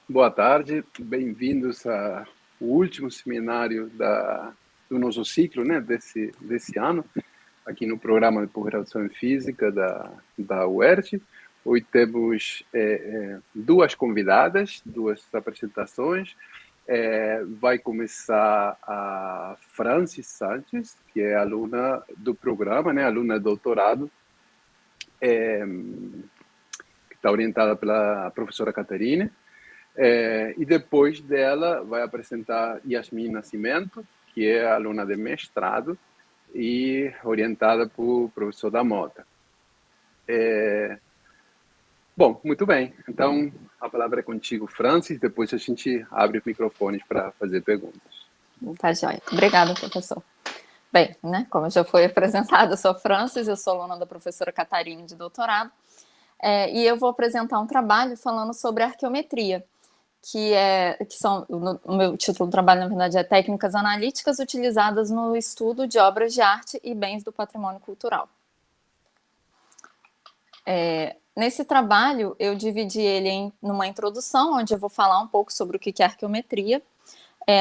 Boa tarde, bem-vindos ao último seminário do nosso ciclo, né, desse ano, aqui no programa de pós-graduação em Física da UERJ. Hoje temos duas convidadas, duas apresentações. Vai começar a Francis Sanches, que é aluna do programa, né, aluna de doutorado, que está orientada pela professora Caterine. E depois dela vai apresentar Yasmin Nascimento, que é aluna de mestrado e orientada por professor da Mota. Bom, muito bem. Então, a palavra é contigo, Francis. Depois a gente abre os microfones para fazer perguntas. Tá joia. Obrigada, professor. Bem, né, como já foi apresentado, eu sou Francis, eu sou aluna da professora Catarine de doutorado, e eu vou apresentar um trabalho falando sobre arqueometria, o meu título do trabalho, na verdade, é Técnicas Analíticas utilizadas no estudo de obras de arte e bens do patrimônio cultural. Nesse trabalho, eu dividi ele numa introdução, onde eu vou falar um pouco sobre o que é arqueometria,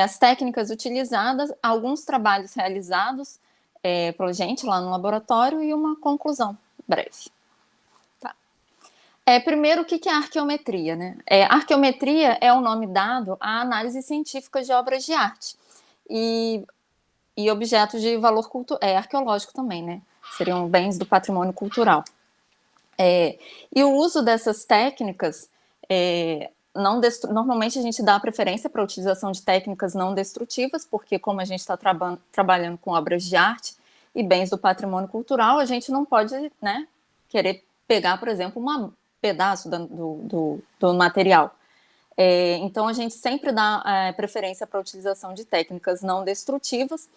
as técnicas utilizadas, alguns trabalhos realizados pela gente lá no laboratório e uma conclusão breve. Tá. Primeiro, o que é arqueometria, né? Arqueometria é o nome dado à análise científica de obras de arte e objetos de valor arqueológico também, né? Seriam bens do patrimônio cultural. E o uso dessas técnicas, normalmente a gente dá preferência para a utilização de técnicas não destrutivas, porque como a gente está trabalhando com obras de arte e bens do patrimônio cultural, a gente não pode, né, querer pegar, por exemplo, um pedaço do material. Então a gente sempre dá preferência para a utilização de técnicas não destrutivas,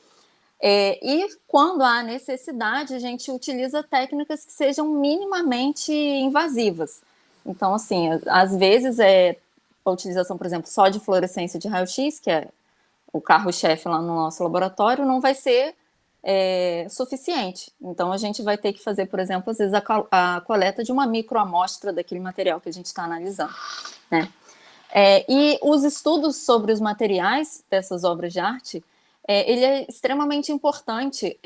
e quando há necessidade, a gente utiliza técnicas que sejam minimamente invasivas. Então, assim, às vezes a utilização, por exemplo, só de fluorescência de raio-x, que é o carro-chefe lá no nosso laboratório, não vai ser suficiente. Então, a gente vai ter que fazer, por exemplo, às vezes a coleta de uma microamostra daquele material que a gente está analisando, né? E os estudos sobre os materiais dessas obras de arte, ele é extremamente importante,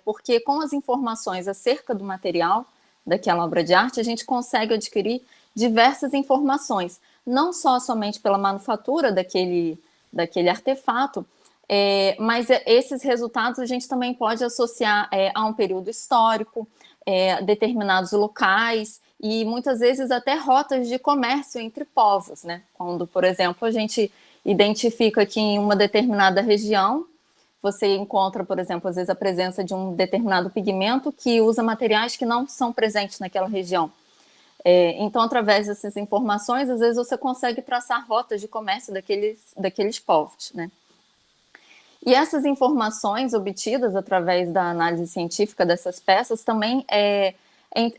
porque com as informações acerca do material daquela obra de arte, a gente consegue adquirir diversas informações, não só somente pela manufatura daquele artefato, mas esses resultados a gente também pode associar a um período histórico, determinados locais, e muitas vezes até rotas de comércio entre povos, né? Quando, por exemplo, a gente identifica que em uma determinada região você encontra, por exemplo, às vezes a presença de um determinado pigmento que usa materiais que não são presentes naquela região. Então, através dessas informações, às vezes você consegue traçar rotas de comércio daqueles povos, né? E essas informações obtidas através da análise científica dessas peças também é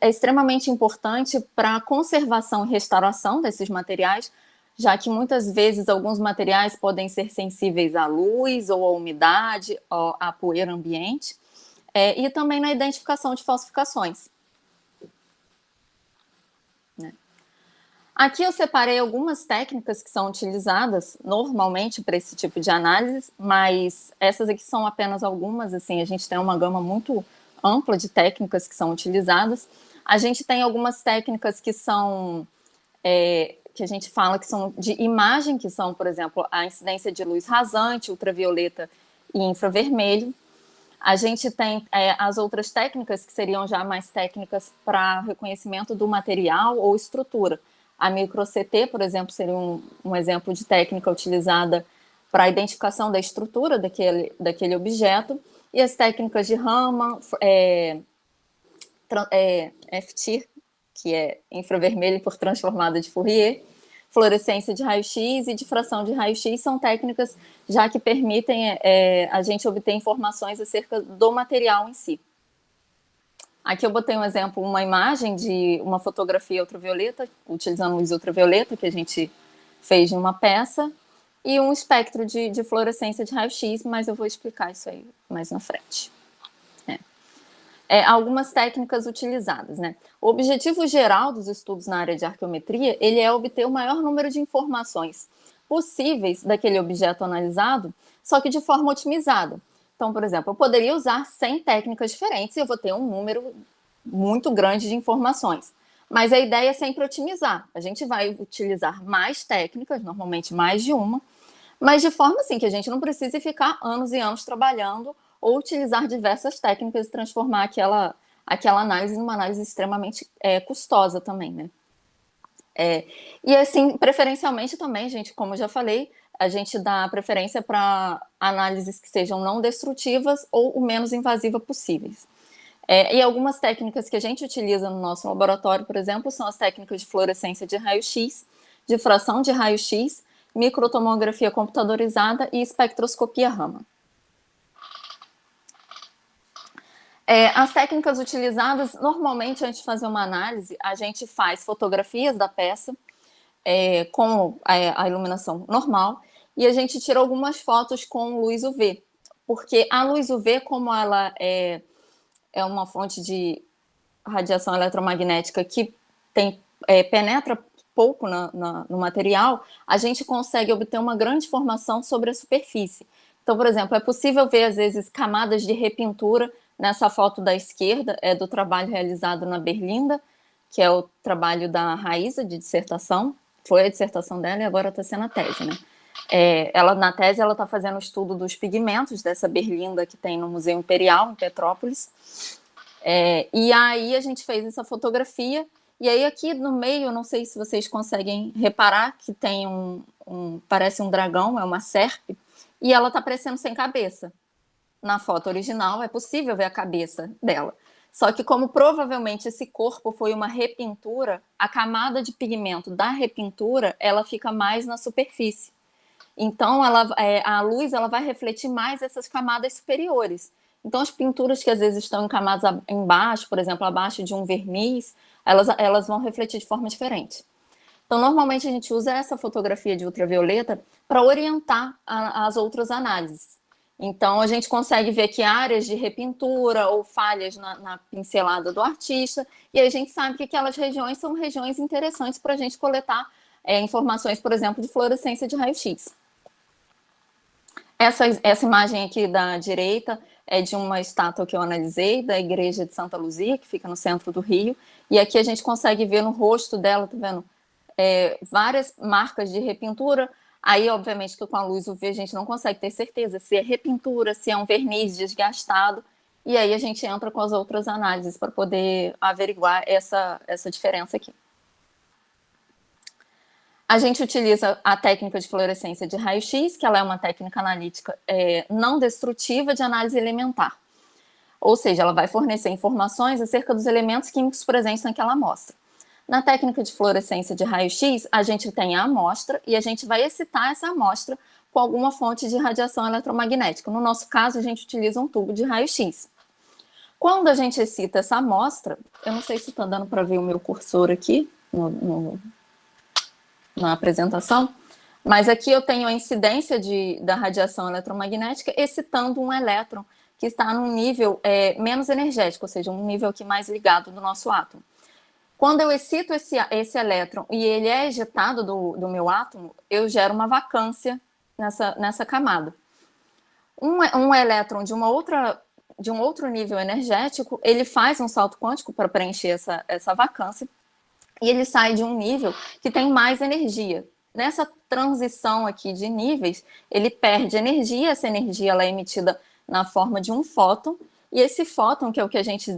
extremamente importante para a conservação e restauração desses materiais, já que muitas vezes alguns materiais podem ser sensíveis à luz ou à umidade, ou à poeira ambiente, e também na identificação de falsificações. Né? Aqui eu separei algumas técnicas que são utilizadas normalmente para esse tipo de análise, mas essas aqui são apenas algumas, assim, a gente tem uma gama muito ampla de técnicas que são utilizadas. A gente tem algumas técnicas que são, que a gente fala que são de imagem, que são, por exemplo, a incidência de luz rasante, ultravioleta e infravermelho. A gente tem as outras técnicas que seriam já mais técnicas para reconhecimento do material ou estrutura. A micro-CT, por exemplo, seria um exemplo de técnica utilizada para a identificação da estrutura daquele objeto. E as técnicas de Raman, FT, que é infravermelho por transformada de Fourier, fluorescência de raio-x e difração de raio-x são técnicas já que permitem a gente obter informações acerca do material em si. Aqui eu botei um exemplo, uma imagem de uma fotografia ultravioleta, utilizando luz ultravioleta, que a gente fez em uma peça, e um espectro de fluorescência de raio-x, mas eu vou explicar isso aí mais na frente. algumas técnicas utilizadas, né? O objetivo geral dos estudos na área de arqueometria, ele é obter o maior número de informações possíveis daquele objeto analisado, só que de forma otimizada. Então, por exemplo, eu poderia usar 100 técnicas diferentes e eu vou ter um número muito grande de informações. Mas a ideia é sempre otimizar. A gente vai utilizar mais técnicas, normalmente mais de uma, mas de forma assim que a gente não precise ficar anos e anos trabalhando ou utilizar diversas técnicas e transformar aquela análise numa análise extremamente custosa também, né? E assim, preferencialmente também, gente, como eu já falei, a gente dá preferência para análises que sejam não destrutivas ou o menos invasiva possíveis. E algumas técnicas que a gente utiliza no nosso laboratório, por exemplo, são as técnicas de fluorescência de raio-x, difração de raio-x, microtomografia computadorizada e espectroscopia Raman. As técnicas utilizadas, normalmente, antes de fazer uma análise, a gente faz fotografias da peça com a iluminação normal e a gente tira algumas fotos com luz UV, porque a luz UV, como ela é uma fonte de radiação eletromagnética que penetra pouco no material, a gente consegue obter uma grande informação sobre a superfície. Então, por exemplo, é possível ver, às vezes, camadas de repintura. Nessa foto da esquerda é do trabalho realizado na Berlinda, que é o trabalho da Raíza, de dissertação. Foi a dissertação dela e agora está sendo a tese, né? Na tese, ela está fazendo o estudo dos pigmentos dessa berlinda que tem no Museu Imperial, em Petrópolis. E aí a gente fez essa fotografia, e aí aqui no meio, não sei se vocês conseguem reparar, que tem parece um dragão, é uma serpe, e ela está parecendo sem cabeça. Na foto original é possível ver a cabeça dela. Só que como provavelmente esse corpo foi uma repintura, a camada de pigmento da repintura, ela fica mais na superfície. Então, a luz ela vai refletir mais essas camadas superiores. Então, as pinturas que às vezes estão em camadas embaixo, por exemplo, abaixo de um verniz, elas vão refletir de forma diferente. Então, normalmente a gente usa essa fotografia de ultravioleta para orientar as outras análises. Então, a gente consegue ver que áreas de repintura ou falhas na pincelada do artista, e a gente sabe que aquelas regiões são regiões interessantes para a gente coletar informações, por exemplo, de fluorescência de raio-x. Essa imagem aqui da direita é de uma estátua que eu analisei, da igreja de Santa Luzia, que fica no centro do Rio, e aqui a gente consegue ver no rosto dela, tá vendo? Várias marcas de repintura. Aí, obviamente, que com a luz UV a gente não consegue ter certeza se é repintura, se é um verniz desgastado, e aí a gente entra com as outras análises para poder averiguar essa diferença aqui. A gente utiliza a técnica de fluorescência de raio-x, que ela é uma técnica analítica não destrutiva de análise elementar. Ou seja, ela vai fornecer informações acerca dos elementos químicos presentes naquela amostra. Na técnica de fluorescência de raio-x, a gente tem a amostra e a gente vai excitar essa amostra com alguma fonte de radiação eletromagnética. No nosso caso, a gente utiliza um tubo de raio-x. Quando a gente excita essa amostra, eu não sei se está dando para ver o meu cursor aqui na apresentação, mas aqui eu tenho a incidência da radiação eletromagnética excitando um elétron que está num nível menos energético, ou seja, um nível aqui mais ligado do nosso átomo. Quando eu excito esse elétron e ele é ejetado do meu átomo, eu gero uma vacância nessa camada. Um elétron de um outro nível energético, ele faz um salto quântico para preencher essa vacância, e ele sai de um nível que tem mais energia. Nessa transição aqui de níveis, ele perde energia, essa energia ela é emitida na forma de um fóton, e esse fóton, que é o que a gente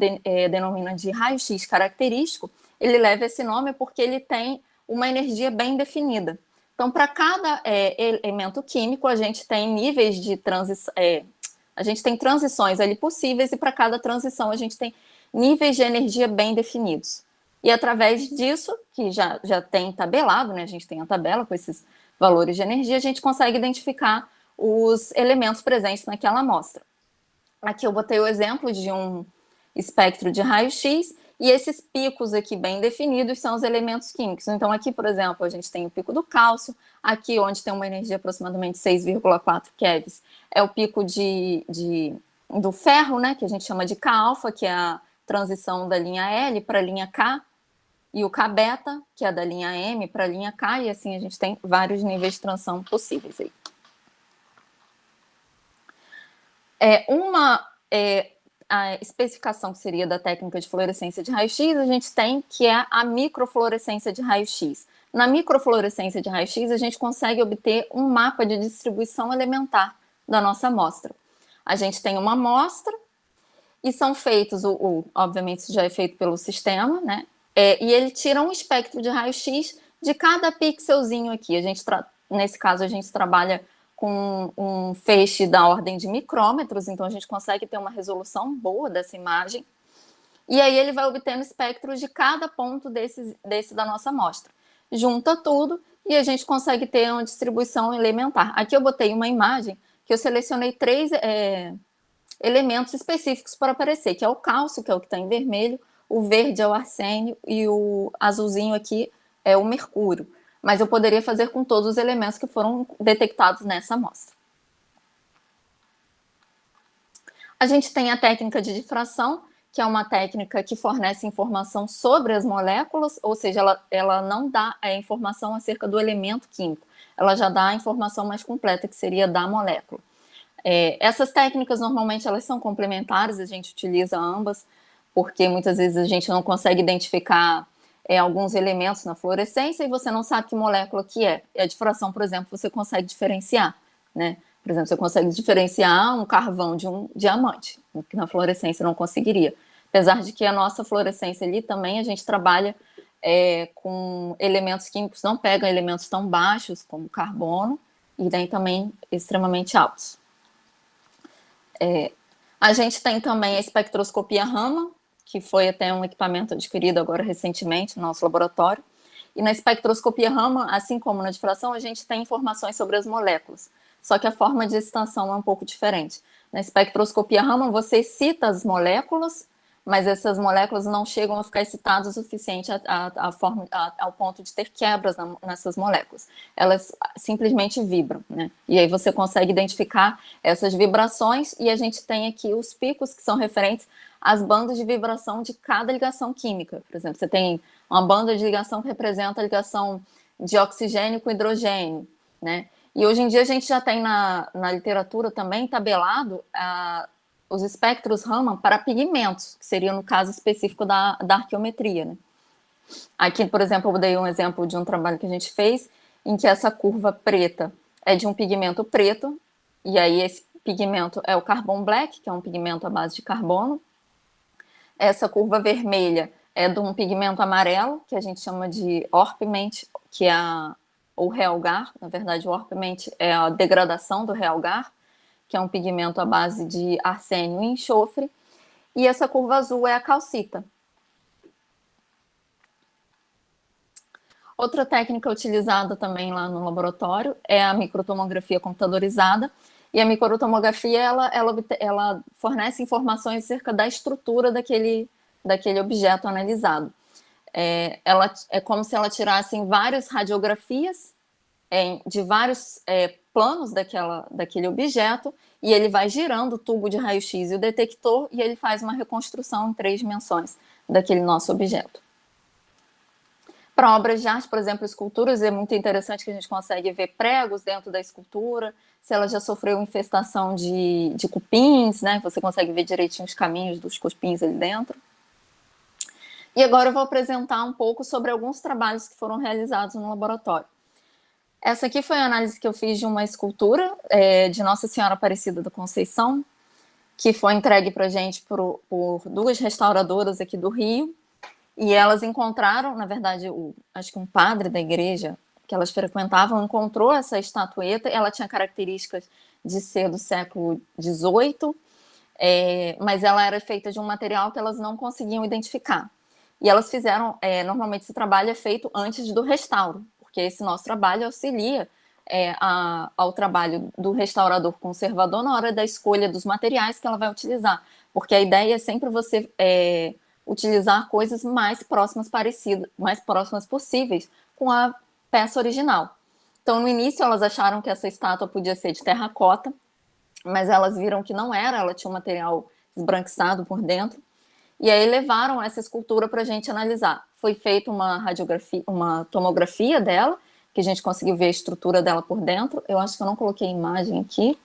denomina de raio-x característico, ele leva esse nome porque ele tem uma energia bem definida. Então, para cada elemento químico, a gente tem níveis de transição, a gente tem transições ali possíveis, e para cada transição a gente tem níveis de energia bem definidos. E através disso, que já tem tabelado, né, a gente tem a tabela com esses valores de energia, a gente consegue identificar os elementos presentes naquela amostra. Aqui eu botei o exemplo de um espectro de raio-x, e esses picos aqui bem definidos são os elementos químicos. Então aqui, por exemplo, a gente tem o pico do cálcio, aqui onde tem uma energia aproximadamente 6,4 keV, é o pico de do ferro, né, que a gente chama de K-alfa, que é a transição da linha L para a linha K, e o K-beta, que é da linha M para a linha K, e assim a gente tem vários níveis de transição possíveis aí. A especificação que seria da técnica de fluorescência de raio-x, a gente tem que é a microfluorescência de raio-x. Na microfluorescência de raio-x, a gente consegue obter um mapa de distribuição elementar da nossa amostra. A gente tem uma amostra e são feitos, obviamente isso já é feito pelo sistema, né? E ele tira um espectro de raio-x de cada pixelzinho aqui. Nesse caso, a gente trabalha com um feixe da ordem de micrômetros, então a gente consegue ter uma resolução boa dessa imagem. E aí ele vai obtendo espectros de cada ponto desse da nossa amostra. Junta tudo e a gente consegue ter uma distribuição elementar. Aqui eu botei uma imagem que eu selecionei 3 elementos específicos para aparecer, que é o cálcio, que é o que está em vermelho, o verde é o arsênio e o azulzinho aqui é o mercúrio. Mas eu poderia fazer com todos os elementos que foram detectados nessa amostra. A gente tem a técnica de difração, que é uma técnica que fornece informação sobre as moléculas, ou seja, ela não dá a informação acerca do elemento químico, ela já dá a informação mais completa, que seria da molécula. Essas técnicas, normalmente, elas são complementares, a gente utiliza ambas, porque muitas vezes a gente não consegue identificar alguns elementos na fluorescência e você não sabe que molécula que é. E a difração, por exemplo, você consegue diferenciar, né? Por exemplo, você consegue diferenciar um carvão de um diamante, que na fluorescência não conseguiria. Apesar de que a nossa fluorescência ali também a gente trabalha com elementos químicos, não pegam elementos tão baixos como carbono e nem também extremamente altos. A gente tem também a espectroscopia Raman, que foi até um equipamento adquirido agora recentemente no nosso laboratório. E na espectroscopia Raman, assim como na difração, a gente tem informações sobre as moléculas, só que a forma de excitação é um pouco diferente. Na espectroscopia Raman, você excita as moléculas, mas essas moléculas não chegam a ficar excitadas o suficiente ao ponto de ter quebras nessas moléculas. Elas simplesmente vibram, né? E aí você consegue identificar essas vibrações e a gente tem aqui os picos que são referentes às bandas de vibração de cada ligação química. Por exemplo, você tem uma banda de ligação que representa a ligação de oxigênio com hidrogênio, né? E hoje em dia a gente já tem na literatura também tabelado os espectros Raman para pigmentos, que seria no caso específico da arqueometria, né? Aqui, por exemplo, eu dei um exemplo de um trabalho que a gente fez, em que essa curva preta é de um pigmento preto, e aí esse pigmento é o carbon black, que é um pigmento à base de carbono. Essa curva vermelha é de um pigmento amarelo, que a gente chama de orpiment, que é o realgar. Na verdade, o orpiment é a degradação do realgar, que é um pigmento à base de arsênio e enxofre, e essa curva azul é a calcita. Outra técnica utilizada também lá no laboratório é a microtomografia computadorizada, e a microtomografia ela fornece informações acerca da estrutura daquele objeto analisado. Ela é como se ela tirasse várias radiografias de vários planos daquele objeto, e ele vai girando o tubo de raio-x e o detector, e ele faz uma reconstrução em 3 dimensões daquele nosso objeto. Para obras de arte, por exemplo, esculturas, é muito interessante que a gente consegue ver pregos dentro da escultura, se ela já sofreu infestação de cupins, né? Você consegue ver direitinho os caminhos dos cupins ali dentro. E agora eu vou apresentar um pouco sobre alguns trabalhos que foram realizados no laboratório. Essa aqui foi a análise que eu fiz de uma escultura de Nossa Senhora Aparecida da Conceição, que foi entregue para a gente por 2 restauradoras aqui do Rio, e elas encontraram, na verdade, acho que um padre da igreja que elas frequentavam encontrou essa estatueta. Ela tinha características de ser do século XVIII, mas ela era feita de um material que elas não conseguiam identificar. E elas fizeram, normalmente esse trabalho é feito antes do restauro, porque esse nosso trabalho auxilia ao trabalho do restaurador conservador na hora da escolha dos materiais que ela vai utilizar, porque a ideia é sempre você utilizar coisas mais próximas possíveis com a peça original. Então, no início, elas acharam que essa estátua podia ser de terracota, mas elas viram que não era, ela tinha um material esbranquiçado por dentro, e aí levaram essa escultura para a gente analisar. Foi feita uma radiografia, uma tomografia dela, que a gente conseguiu ver a estrutura dela por dentro. Eu acho que eu não coloquei a imagem aqui.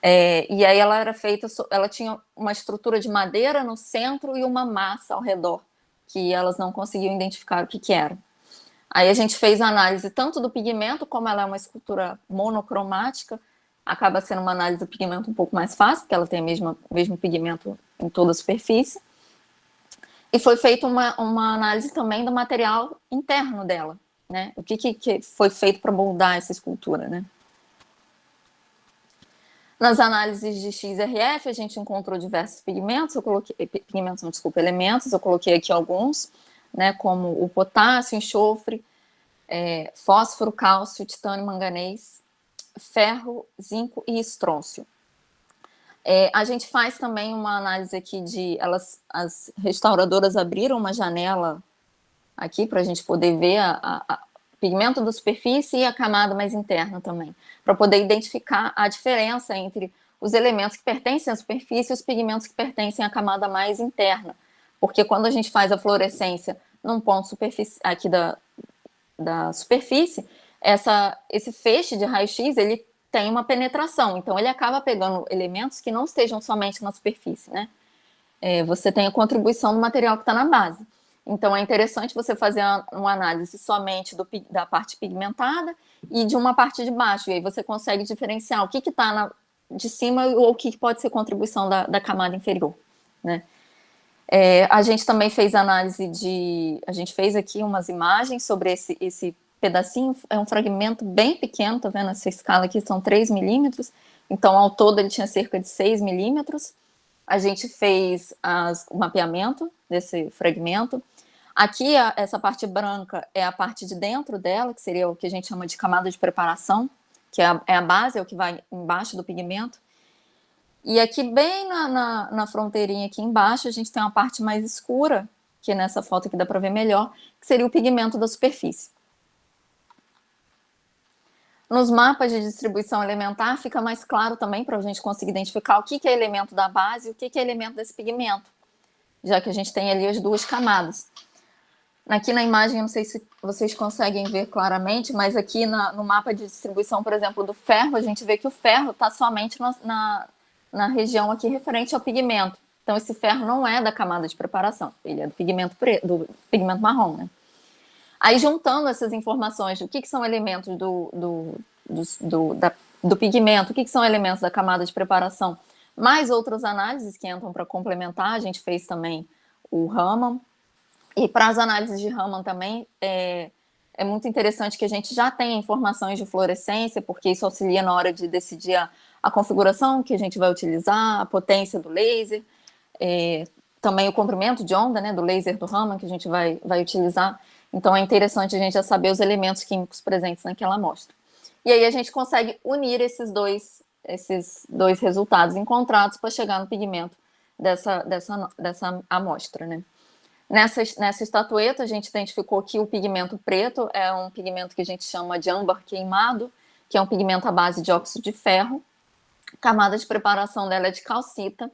E aí ela era feita, ela tinha uma estrutura de madeira no centro e uma massa ao redor, que elas não conseguiam identificar o que era. Aí a gente fez a análise tanto do pigmento, como ela é uma escultura monocromática, acaba sendo uma análise do pigmento um pouco mais fácil, porque ela tem o mesmo pigmento em toda a superfície. E foi feita uma análise também do material interno dela, né? O que foi feito para moldar essa escultura, né? Nas análises de XRF, a gente encontrou diversos pigmentos, elementos, eu coloquei aqui alguns, né, como o potássio, enxofre, fósforo, cálcio, titânio, manganês, ferro, zinco e estrôncio. A gente faz também uma análise aqui as restauradoras abriram uma janela aqui para a gente poder ver o pigmento da superfície e a camada mais interna também, para poder identificar a diferença entre os elementos que pertencem à superfície e os pigmentos que pertencem à camada mais interna. Porque quando a gente faz a fluorescência num ponto aqui da superfície, esse feixe de raio-x, ele tem uma penetração, então ele acaba pegando elementos que não estejam somente na superfície, né? Você tem a contribuição do material que está na base. Então é interessante você fazer uma análise somente da parte pigmentada e de uma parte de baixo, e aí você consegue diferenciar o que está de cima ou o que pode ser contribuição da camada inferior, né? A gente também fez análise a gente fez aqui umas imagens sobre esse pedacinho, é um fragmento bem pequeno, tá vendo? Essa escala aqui são 3 milímetros, então ao todo ele tinha cerca de 6 milímetros. A gente fez o mapeamento desse fragmento. Aqui, essa parte branca é a parte de dentro dela, que seria o que a gente chama de camada de preparação, que é a base, é o que vai embaixo do pigmento. E aqui, bem na fronteirinha aqui embaixo, a gente tem uma parte mais escura, que nessa foto aqui dá para ver melhor, que seria o pigmento da superfície. Nos mapas de distribuição elementar, fica mais claro também para a gente conseguir identificar o que é elemento da base e o que é elemento desse pigmento, já que a gente tem ali as duas camadas. Aqui na imagem, eu não sei se vocês conseguem ver claramente, mas aqui no mapa de distribuição, por exemplo, do ferro, a gente vê que o ferro está somente na região aqui referente ao pigmento. Então, esse ferro não é da camada de preparação, ele é do pigmento marrom, né? Aí, juntando essas informações do que são elementos do pigmento, o que são elementos da camada de preparação, mais outras análises que entram para complementar, a gente fez também o Raman. E para as análises de Raman também, é muito interessante que a gente já tenha informações de fluorescência, porque isso auxilia na hora de decidir a configuração que a gente vai utilizar, a potência do laser, também o comprimento de onda, né, do laser do Raman que a gente vai utilizar. Então é interessante a gente já saber os elementos químicos presentes naquela amostra. E aí a gente consegue unir esses dois resultados encontrados para chegar no pigmento dessa amostra, né? Nessa estatueta, a gente identificou que o pigmento preto é um pigmento que a gente chama de âmbar queimado, que é um pigmento à base de óxido de ferro. A camada de preparação dela é de calcita,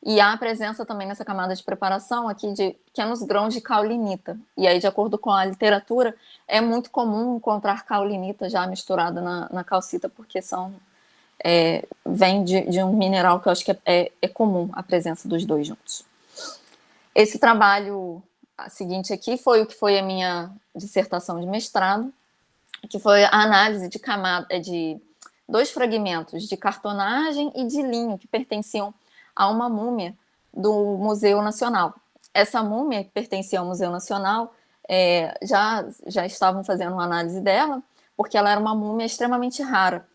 e há a presença também nessa camada de preparação aqui de pequenos grãos de caulinita. E aí, de acordo com a literatura, é muito comum encontrar caulinita já misturada na calcita, porque vem de um mineral que eu acho que é comum a presença dos dois juntos. Esse trabalho seguinte aqui foi o que foi a minha dissertação de mestrado, que foi a análise de 2 fragmentos de cartonagem e de linho que pertenciam a uma múmia do Museu Nacional. Essa múmia que pertencia ao Museu Nacional, já estavam fazendo uma análise dela, porque ela era uma múmia extremamente rara.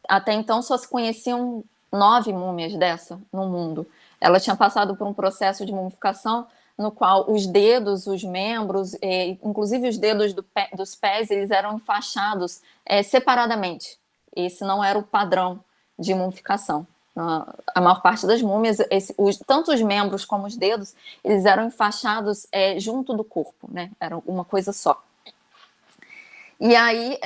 Até então só se conheciam 9 múmias dessa no mundo. Ela tinha passado por um processo de mumificação no qual os dedos, os membros, inclusive os dedos dos pés, eles eram enfaixados separadamente. Esse não era o padrão de mumificação. A maior parte das múmias, tanto os membros como os dedos, eles eram enfaixados junto do corpo, né? Era uma coisa só. E aí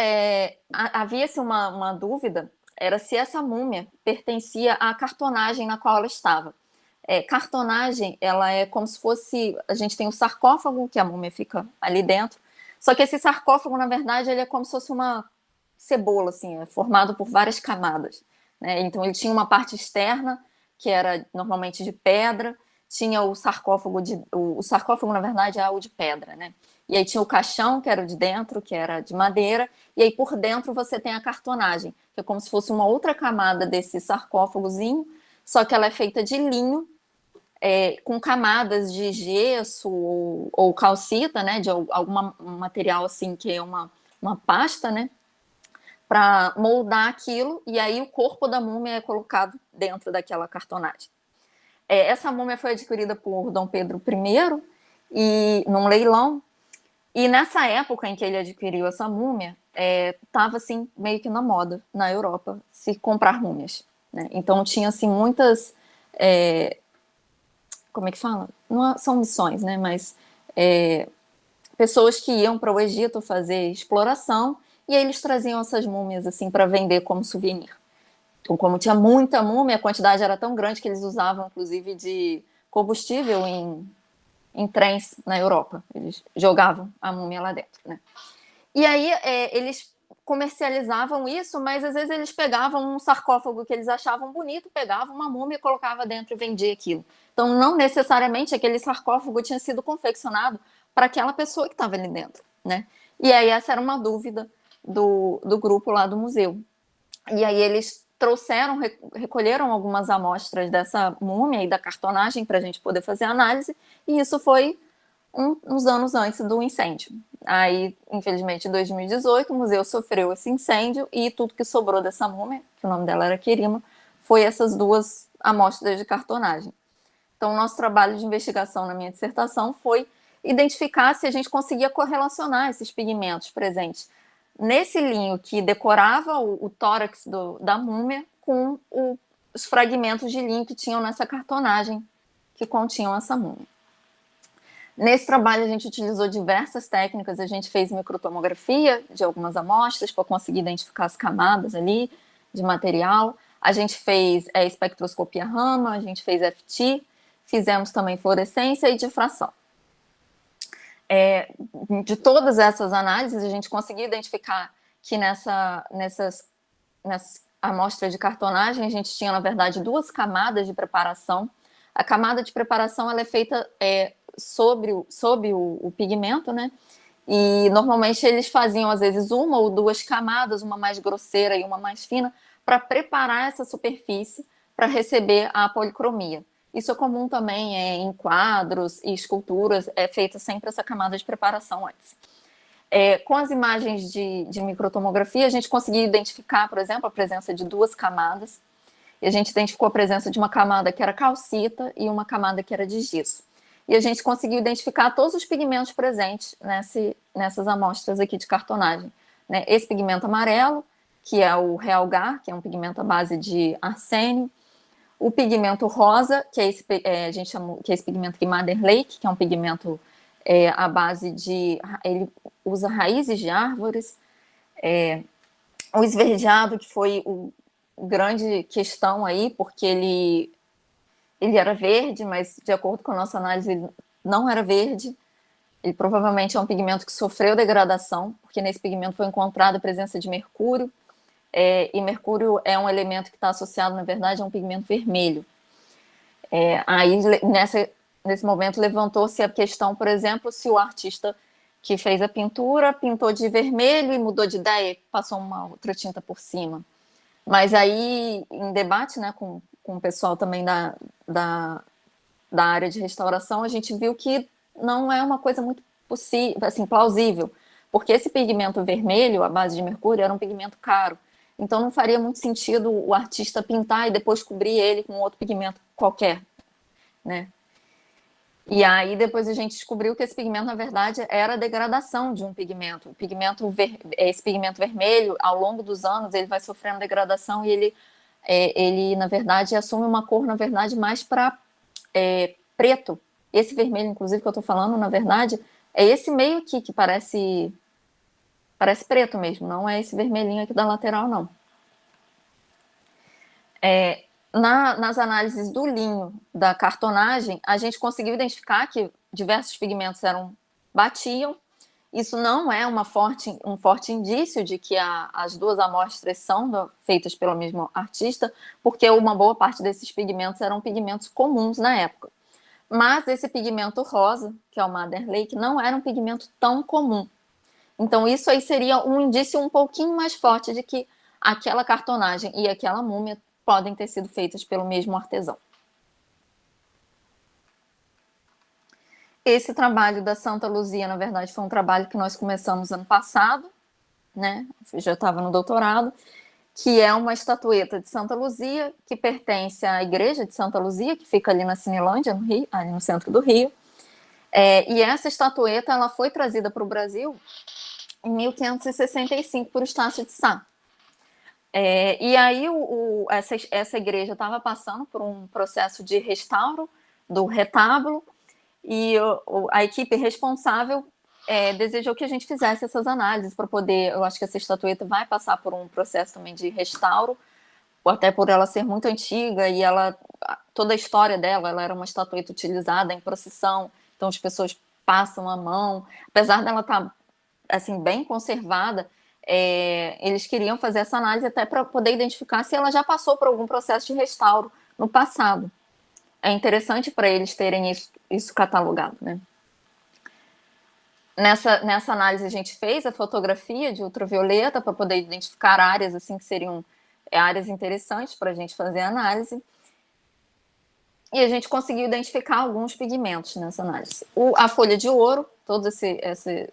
havia-se uma dúvida era se essa múmia pertencia à cartonagem na qual ela estava. Cartonagem, ela é como se fosse... A gente tem o sarcófago, que a múmia fica ali dentro, só que esse sarcófago, na verdade, ele é como se fosse uma cebola, assim, é formado por várias camadas, né? Então, ele tinha uma parte externa, que era normalmente de pedra, tinha o sarcófago, o sarcófago, na verdade, é o de pedra, né? E aí tinha o caixão, que era o de dentro, que era de madeira, e aí por dentro você tem a cartonagem, que é como se fosse uma outra camada desse sarcófagozinho, só que ela é feita de linho, com camadas de gesso ou calcita, né, de algum material assim que é uma pasta, né, para moldar aquilo, e aí o corpo da múmia é colocado dentro daquela cartonagem. Essa múmia foi adquirida por Dom Pedro I e num leilão, e nessa época em que ele adquiriu essa múmia, estava assim meio que na moda na Europa se comprar múmias, né? Então tinha assim muitas como é que fala? Não são missões, né? Mas pessoas que iam para o Egito fazer exploração e aí eles traziam essas múmias assim para vender como souvenir. Então, como tinha muita múmia, a quantidade era tão grande que eles usavam, inclusive, de combustível em trens na Europa. Eles jogavam a múmia lá dentro, né? E aí eles comercializavam isso, mas às vezes eles pegavam um sarcófago que eles achavam bonito, pegavam uma múmia e colocava dentro e vendia aquilo. Então, não necessariamente aquele sarcófago tinha sido confeccionado para aquela pessoa que estava ali dentro, né? E aí essa era uma dúvida do grupo lá do museu. E aí eles recolheram algumas amostras dessa múmia e da cartonagem para a gente poder fazer a análise, e isso foi uns anos antes do incêndio. Aí, infelizmente, em 2018, o museu sofreu esse incêndio e tudo que sobrou dessa múmia, que o nome dela era Querima, foi essas 2 amostras de cartonagem. Então, o nosso trabalho de investigação na minha dissertação foi identificar se a gente conseguia correlacionar esses pigmentos presentes nesse linho que decorava o tórax da múmia com os fragmentos de linho que tinham nessa cartonagem que continham essa múmia. Nesse trabalho, a gente utilizou diversas técnicas, a gente fez microtomografia de algumas amostras para conseguir identificar as camadas ali de material, a gente fez espectroscopia Raman, a gente fez FT, fizemos também fluorescência e difração. De todas essas análises, a gente conseguiu identificar que nessas amostras de cartonagem, a gente tinha, na verdade, 2 camadas de preparação. A camada de preparação ela é feita sobre o pigmento, né? E normalmente eles faziam, às vezes, 1 ou 2 camadas, uma mais grosseira e uma mais fina, para preparar essa superfície para receber a policromia. Isso é comum também em quadros e esculturas, é feita sempre essa camada de preparação antes. Com as imagens de microtomografia, a gente conseguiu identificar, por exemplo, a presença de 2 camadas, e a gente identificou a presença de uma camada que era calcita e uma camada que era de gesso. E a gente conseguiu identificar todos os pigmentos presentes nessas amostras aqui de cartonagem, né? Esse pigmento amarelo, que é o Realgar, que é um pigmento à base de arsênio, o pigmento rosa, que é a gente chama, que é esse pigmento aqui, Madder Lake, que é um pigmento à base de... Ele usa raízes de árvores. O esverdeado, que foi o grande questão aí, porque ele era verde, mas de acordo com a nossa análise, ele não era verde. Ele provavelmente é um pigmento que sofreu degradação, porque nesse pigmento foi encontrada a presença de mercúrio, e mercúrio é um elemento que está associado, na verdade, a um pigmento vermelho. Aí, nesse momento, levantou-se a questão, por exemplo, se o artista que fez a pintura pintou de vermelho e mudou de ideia, passou uma outra tinta por cima. Mas aí, em debate, né, com o pessoal também da área de restauração, a gente viu que não é uma coisa muito assim, plausível, porque esse pigmento vermelho, à base de mercúrio, era um pigmento caro. Então, não faria muito sentido o artista pintar e depois cobrir ele com outro pigmento qualquer, né? E aí, depois a gente descobriu que esse pigmento, na verdade, era a degradação de um pigmento. Esse pigmento vermelho, ao longo dos anos, ele vai sofrendo degradação e ele, na verdade, assume uma cor, na verdade, mais para preto. Esse vermelho, inclusive, que eu estou falando, na verdade, é esse meio aqui que parece preto mesmo, não é esse vermelhinho aqui da lateral, não. Nas análises do linho da cartonagem, a gente conseguiu identificar que diversos pigmentos batiam. Isso não é um forte indício de que as duas amostras são feitas pelo mesmo artista, porque uma boa parte desses pigmentos eram pigmentos comuns na época. Mas esse pigmento rosa, que é o Madder Lake, não era um pigmento tão comum. Então isso aí seria um indício um pouquinho mais forte de que aquela cartonagem e aquela múmia podem ter sido feitas pelo mesmo artesão. Esse trabalho da Santa Luzia, na verdade, foi um trabalho que nós começamos ano passado, né? Eu já estava no doutorado, que é uma estatueta de Santa Luzia, que pertence à igreja de Santa Luzia, que fica ali na Cinelândia, no Rio, ali no centro do Rio. E essa estatueta ela foi trazida para o Brasil em 1565 por Estácio de Sá. E aí essa igreja estava passando por um processo de restauro do retábulo, e a equipe responsável desejou que a gente fizesse essas análises para poder, eu acho que essa estatueta vai passar por um processo também de restauro, até por ela ser muito antiga, e toda a história dela, ela era uma estatueta utilizada em procissão, então as pessoas passam a mão, apesar dela estar assim, bem conservada, eles queriam fazer essa análise até para poder identificar se ela já passou por algum processo de restauro no passado. É interessante para eles terem isso catalogado, né? Nessa análise a gente fez a fotografia de ultravioleta para poder identificar áreas assim que seriam áreas interessantes para a gente fazer a análise. E a gente conseguiu identificar alguns pigmentos nessa análise. A folha de ouro, todos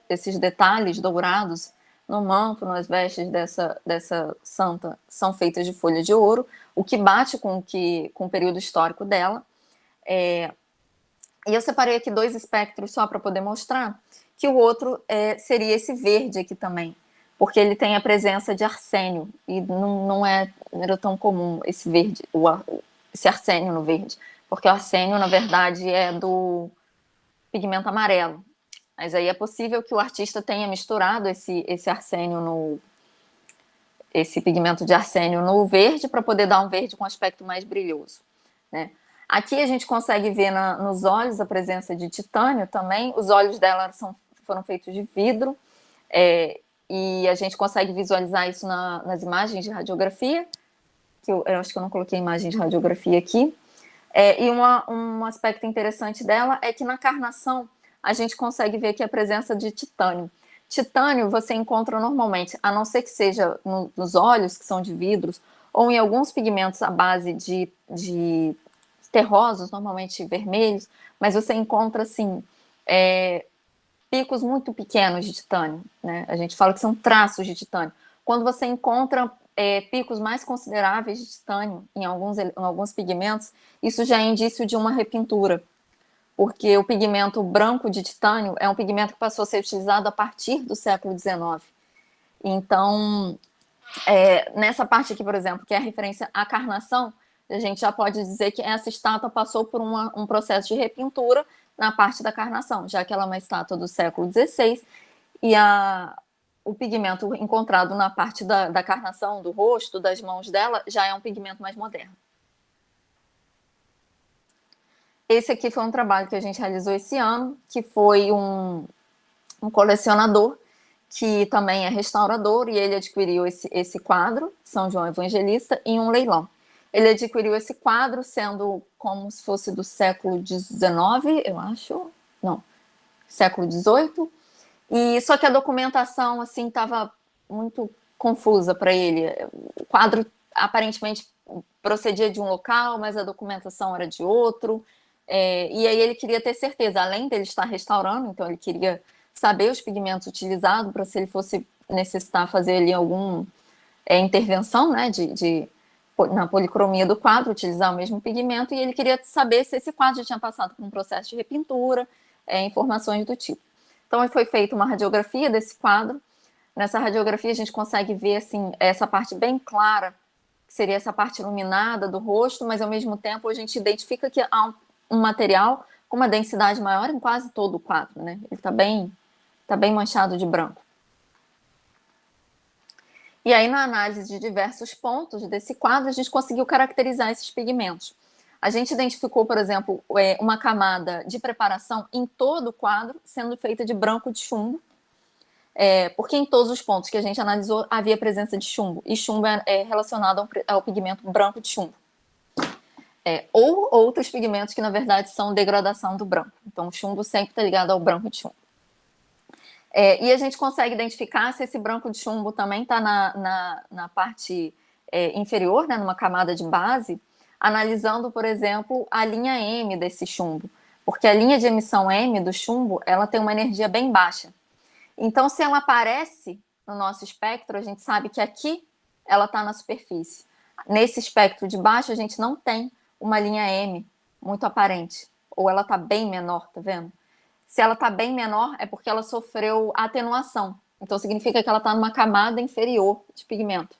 esses detalhes dourados no manto, nas vestes dessa santa, são feitas de folha de ouro, o que bate com o período histórico dela. E eu separei aqui 2 espectros só para poder mostrar, que o outro seria esse verde aqui também, porque ele tem a presença de arsênio, e não era tão comum esse verde, esse arsênio no verde, porque o arsênio, na verdade, é do pigmento amarelo. Mas aí é possível que o artista tenha misturado esse arsênio esse pigmento de arsênio no verde para poder dar um verde com aspecto mais brilhoso, né? Aqui a gente consegue ver nos olhos a presença de titânio também. Os olhos dela foram feitos de vidro, e a gente consegue visualizar isso nas imagens de radiografia, que eu acho que eu não coloquei imagem de radiografia aqui. E um aspecto interessante dela é que na carnação a gente consegue ver aqui a presença de titânio. Titânio você encontra normalmente, a não ser que seja nos olhos, que são de vidros, ou em alguns pigmentos à base de terrosos, normalmente vermelhos, mas você encontra, assim, picos muito pequenos de titânio, né? A gente fala que são traços de titânio. Quando você encontra picos mais consideráveis de titânio em alguns pigmentos, isso já é indício de uma repintura, porque o pigmento branco de titânio é um pigmento que passou a ser utilizado a partir do século XIX. Então, nessa parte aqui, por exemplo, que é a referência à carnação, a gente já pode dizer que essa estátua passou por um processo de repintura na parte da carnação, já que ela é uma estátua do século XVI, e o pigmento encontrado na parte da carnação, do rosto, das mãos dela, já é um pigmento mais moderno. Esse aqui foi um trabalho que a gente realizou esse ano, que foi um colecionador, que também é restaurador, e ele adquiriu esse quadro, São João Evangelista, em um leilão. Ele adquiriu esse quadro sendo como se fosse do século XIX, eu acho, não, século XVIII, e só que a documentação assim estava muito confusa para ele. O quadro aparentemente procedia de um local, mas a documentação era de outro, e aí ele queria ter certeza, além dele estar restaurando, então ele queria saber os pigmentos utilizados para se ele fosse necessitar fazer ali alguma intervenção, né, na policromia do quadro, utilizar o mesmo pigmento, e ele queria saber se esse quadro já tinha passado por um processo de repintura, informações do tipo. Então foi feita uma radiografia desse quadro. Nessa radiografia a gente consegue ver assim, essa parte bem clara, que seria essa parte iluminada do rosto, mas ao mesmo tempo a gente identifica que há um material com uma densidade maior em quase todo o quadro, né? Ele está bem manchado de branco. E aí, na análise de diversos pontos desse quadro, a gente conseguiu caracterizar esses pigmentos. A gente identificou, por exemplo, uma camada de preparação em todo o quadro, sendo feita de branco de chumbo, porque em todos os pontos que a gente analisou havia presença de chumbo, e chumbo é relacionado ao pigmento branco de chumbo. Ou outros pigmentos que, na verdade, são degradação do branco. Então, o chumbo sempre está ligado ao branco de chumbo. E a gente consegue identificar se esse branco de chumbo também está na parte inferior, né, numa camada de base, analisando, por exemplo, a linha M desse chumbo. Porque a linha de emissão M do chumbo, ela tem uma energia bem baixa. Então, se ela aparece no nosso espectro, a gente sabe que aqui ela está na superfície. Nesse espectro de baixo, a gente não tem uma linha M muito aparente. Ou ela está bem menor, tá vendo? Se ela está bem menor, é porque ela sofreu atenuação. Então, significa que ela está numa camada inferior de pigmento.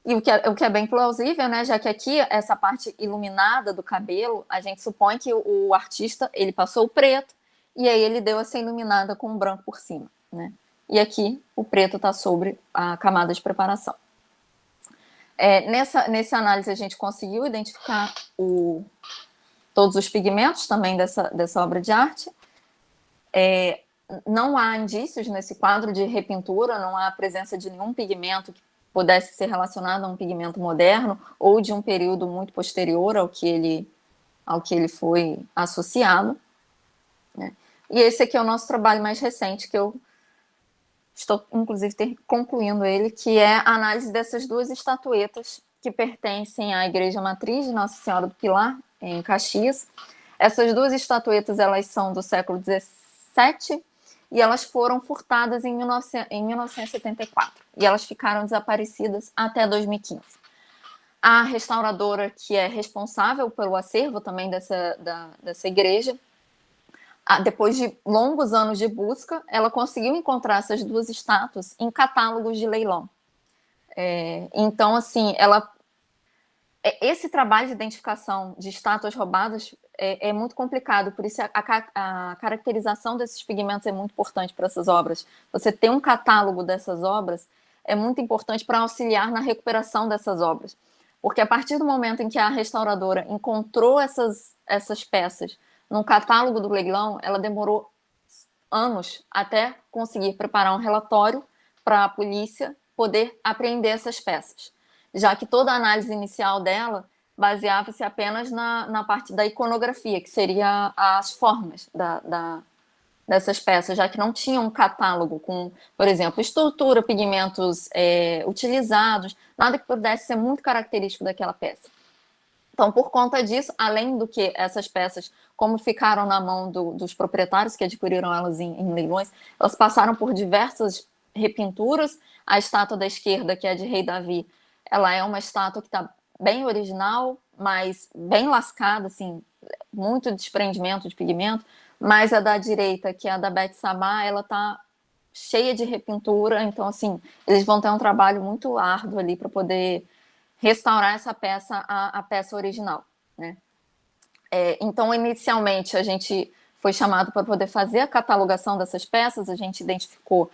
E o que é bem plausível, né? Já que aqui, essa parte iluminada do cabelo, a gente supõe que o artista, ele passou o preto, e aí ele deu essa iluminada com o branco por cima, né? E aqui, o preto está sobre a camada de preparação. Nessa análise, a gente conseguiu identificar todos os pigmentos também dessa obra de arte. Não há indícios nesse quadro de repintura, não há a presença de nenhum pigmento que pudesse ser relacionado a um pigmento moderno ou de um período muito posterior ao que ele foi associado, né? E esse aqui é o nosso trabalho mais recente, que eu estou, inclusive, concluindo ele, que é a análise dessas duas estatuetas que pertencem à Igreja Matriz de Nossa Senhora do Pilar, em Caxias. Essas duas estatuetas, elas são do século XVII, e elas foram furtadas em 1974. E elas ficaram desaparecidas até 2015. A restauradora que é responsável pelo acervo também dessa igreja, depois de longos anos de busca, ela conseguiu encontrar essas duas estátuas em catálogos de leilão. Então, assim, esse trabalho de identificação de estátuas roubadas é muito complicado, por isso a caracterização desses pigmentos é muito importante para essas obras. Você ter um catálogo dessas obras é muito importante para auxiliar na recuperação dessas obras, porque a partir do momento em que a restauradora encontrou essas peças num catálogo do leilão, ela demorou anos até conseguir preparar um relatório para a polícia poder apreender essas peças, já que toda a análise inicial dela baseava-se apenas na parte da iconografia, que seria as formas dessas peças, já que não tinha um catálogo com, por exemplo, estrutura, pigmentos utilizados, nada que pudesse ser muito característico daquela peça. Então, por conta disso, além do que essas peças, como ficaram na mão dos proprietários que adquiriram elas em leilões, elas passaram por diversas repinturas. A estátua da esquerda, que é de Rei Davi, ela é uma estátua que está bem original, mas bem lascada, assim, muito desprendimento de pigmento. Mas a da direita, que é a da Beth Sabá, ela está cheia de repintura. Então, assim, eles vão ter um trabalho muito árduo ali para poder restaurar essa peça, a peça original, né? Então, inicialmente, a gente foi chamado para poder fazer a catalogação dessas peças. A gente identificou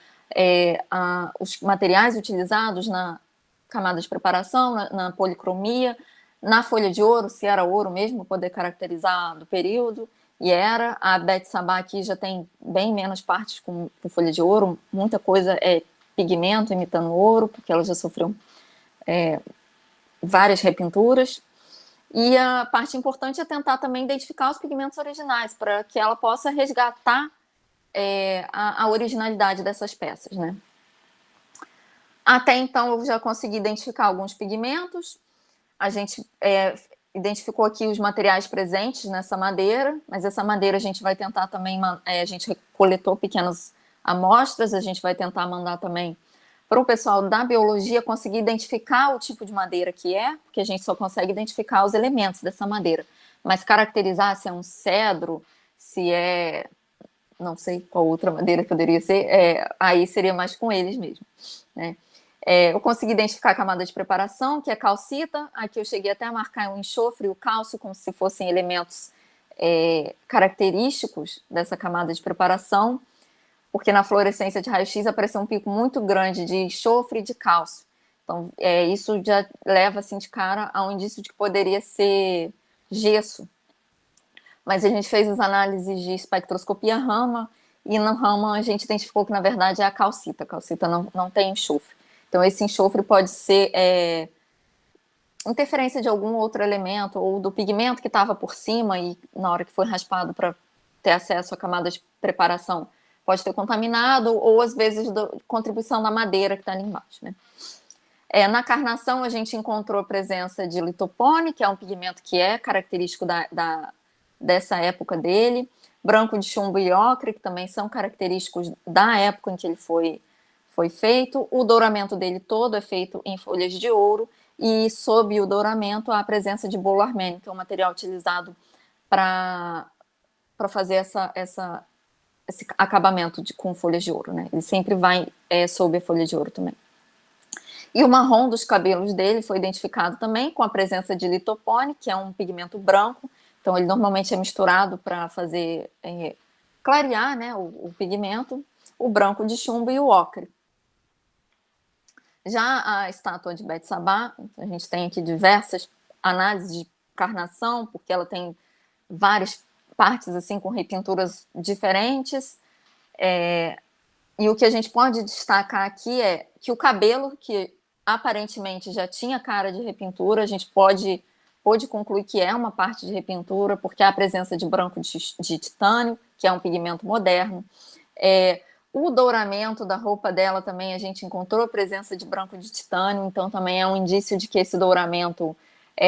os materiais utilizados na camada de preparação, na policromia, na folha de ouro, se era ouro mesmo, poder caracterizar do período, e era. A Beth Sabá aqui já tem bem menos partes com folha de ouro, muita coisa é pigmento imitando ouro, porque ela já sofreu várias repinturas. E a parte importante é tentar também identificar os pigmentos originais, para que ela possa resgatar a originalidade dessas peças, né? Até então, eu já consegui identificar alguns pigmentos. A gente identificou aqui os materiais presentes nessa madeira, mas essa madeira a gente vai tentar também... a gente coletou pequenas amostras, a gente vai tentar mandar também para o pessoal da biologia conseguir identificar o tipo de madeira que porque a gente só consegue identificar os elementos dessa madeira. Mas caracterizar se é um cedro, se é... não sei qual outra madeira poderia ser, aí seria mais com eles mesmo, né? Eu consegui identificar a camada de preparação, que é calcita. Aqui eu cheguei até a marcar o enxofre e o cálcio como se fossem elementos característicos dessa camada de preparação. porque na fluorescência de raio-x apareceu um pico muito grande de enxofre e de cálcio. Então, isso já leva, assim, de cara a um indício de que poderia ser gesso. Mas a gente fez as análises de espectroscopia Raman, e no Raman a gente identificou que, na verdade, é a calcita. A calcita não tem enxofre. Então, esse enxofre pode ser interferência de algum outro elemento, ou do pigmento que estava por cima, e na hora que foi raspado para ter acesso à camada de preparação, pode ter contaminado, ou às vezes contribuição da madeira que está ali embaixo, né? Na carnação, a gente encontrou a presença de litopone, que é um pigmento que é característico dessa época dele, branco de chumbo e ocre, que também são característicos da época em que ele foi feito. O douramento dele todo é feito em folhas de ouro, e sob o douramento há a presença de bolo armênio, que é um material utilizado para fazer esse acabamento com folhas de ouro, né? Ele sempre vai sob a folha de ouro também. E o marrom dos cabelos dele foi identificado também com a presença de litopone, que é um pigmento branco. Então, ele normalmente é misturado para fazer clarear, né, o pigmento, o branco de chumbo e o ocre. Já a estátua de Betsabá, a gente tem aqui diversas análises de carnação, porque ela tem várias partes assim com repinturas diferentes. E o que a gente pode destacar aqui é que o cabelo, que aparentemente já tinha cara de repintura, a gente pôde concluir que é uma parte de repintura, porque há a presença de branco de titânio, que é um pigmento moderno. O douramento da roupa dela também, a gente encontrou a presença de branco de titânio, então também é um indício de que esse douramento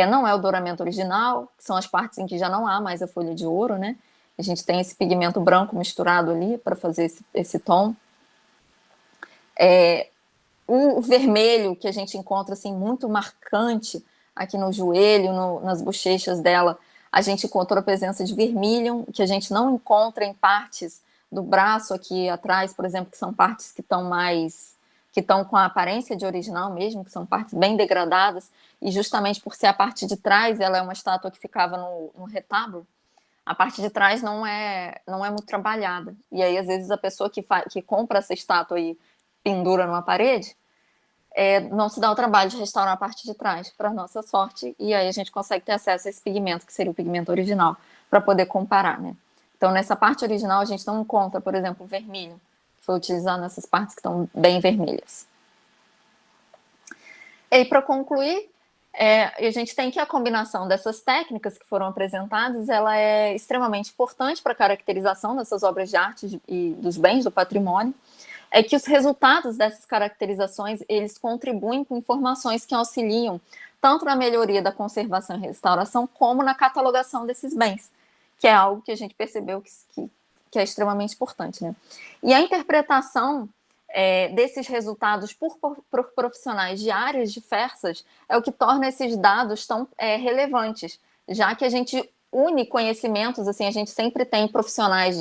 não é o douramento original, que são as partes em que já não há mais a folha de ouro, né? A gente tem esse pigmento branco misturado ali para fazer esse tom. O vermelho, que a gente encontra assim, muito marcante aqui no joelho, nas bochechas dela, a gente encontrou a presença de vermilion, que a gente não encontra em partes do braço aqui atrás, por exemplo, que são partes que estão com a aparência de original mesmo, que são partes bem degradadas, e justamente por ser a parte de trás, ela é uma estátua que ficava no retábulo, a parte de trás não é muito trabalhada. E aí, às vezes, a pessoa que compra essa estátua e pendura numa parede, não se dá o trabalho de restaurar a parte de trás, para nossa sorte, e aí a gente consegue ter acesso a esse pigmento, que seria o pigmento original, para poder comparar, né? Então, nessa parte original, a gente não encontra, por exemplo, o vermelho, que foi utilizado nessas partes que estão bem vermelhas. E para concluir, a gente tem que a combinação dessas técnicas que foram apresentadas, ela é extremamente importante para a caracterização dessas obras de arte e dos bens do patrimônio, é que os resultados dessas caracterizações, eles contribuem com informações que auxiliam tanto na melhoria da conservação e restauração, como na catalogação desses bens, que é algo que a gente percebeu que é extremamente importante, né? E a interpretação desses resultados por profissionais de áreas diversas é o que torna esses dados tão relevantes, já que a gente une conhecimentos, assim, a gente sempre tem profissionais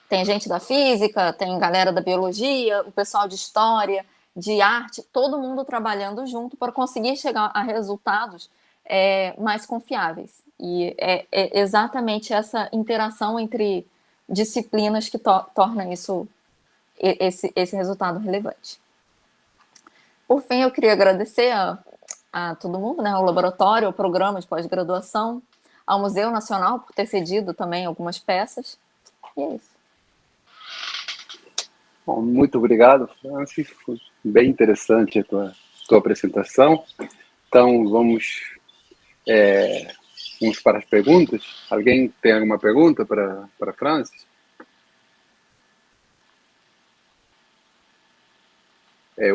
tem gente da física, tem galera da biologia, o pessoal de história, de arte, todo mundo trabalhando junto para conseguir chegar a resultados mais confiáveis. E é exatamente essa interação entre disciplinas que torna esse resultado relevante. Por fim, eu queria agradecer a todo mundo, né, ao laboratório, ao programa de pós-graduação, ao Museu Nacional por ter cedido também algumas peças. E é isso. Bom, muito obrigado, Francis. Foi bem interessante a tua apresentação. Então, vamos para as perguntas. Alguém tem alguma pergunta para Francis?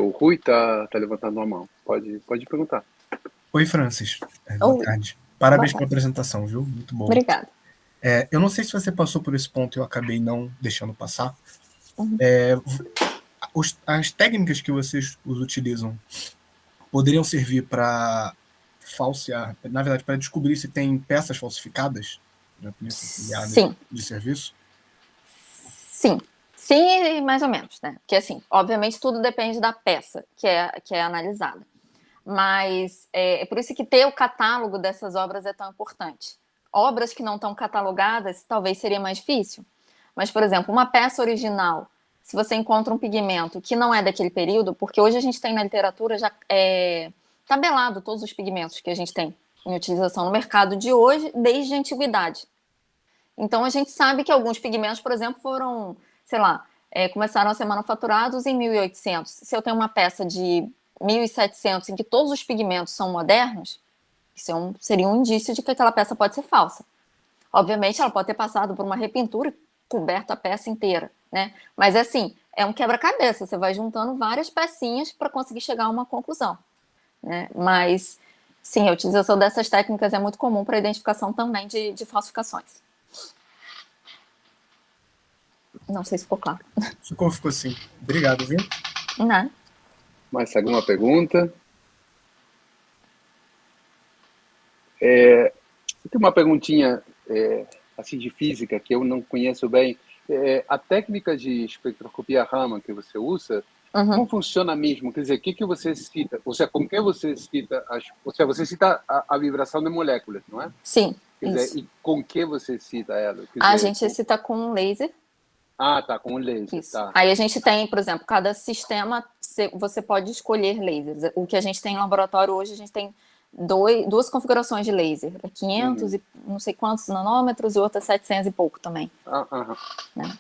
O Rui está levantando a mão. Pode perguntar. Oi, Francis. Boa tarde. Parabéns pela apresentação, viu? Muito bom. Obrigada. Eu não sei se você passou por esse ponto e eu acabei não deixando passar. Uhum. As técnicas que vocês utilizam poderiam servir para falsear, na verdade, para descobrir se tem peças falsificadas na polícia de serviço? Sim. Sim, mais ou menos, né? Porque, assim, obviamente, tudo depende da peça que é analisada. Mas é por isso que ter o catálogo dessas obras é tão importante. Obras que não estão catalogadas, talvez seria mais difícil. Mas, por exemplo, uma peça original se você encontra um pigmento que não é daquele período, porque hoje a gente tem na literatura já tabelado todos os pigmentos que a gente tem em utilização no mercado de hoje, desde a antiguidade. Então, a gente sabe que alguns pigmentos, por exemplo, foram, sei lá, começaram a ser manufaturados em 1800. Se eu tenho uma peça de 1700 em que todos os pigmentos são modernos, isso seria um indício de que aquela peça pode ser falsa. Obviamente, ela pode ter passado por uma repintura e coberto a peça inteira, né? Mas, assim, é um quebra-cabeça. Você vai juntando várias pecinhas para conseguir chegar a uma conclusão, né? Mas, sim, a utilização dessas técnicas é muito comum para a identificação também de falsificações. Não sei se ficou claro. Ficou sim. Obrigado, viu? Não. Mais alguma pergunta? Tem uma perguntinha assim de física que eu não conheço bem. A técnica de espectroscopia Raman que você usa, como funciona mesmo? Quer dizer, o que você cita? Ou seja, com que você cita? Você cita a vibração de moléculas, não é? Sim, Quer dizer, e com que você cita ela? A gente cita com um laser. Ah, tá, com um laser. Isso. Tá. Aí a gente tem, por exemplo, cada sistema, você pode escolher lasers. O que a gente tem em laboratório hoje, a gente tem duas configurações de laser. 500 e não sei quantos nanômetros e outra 700 e pouco também. Né?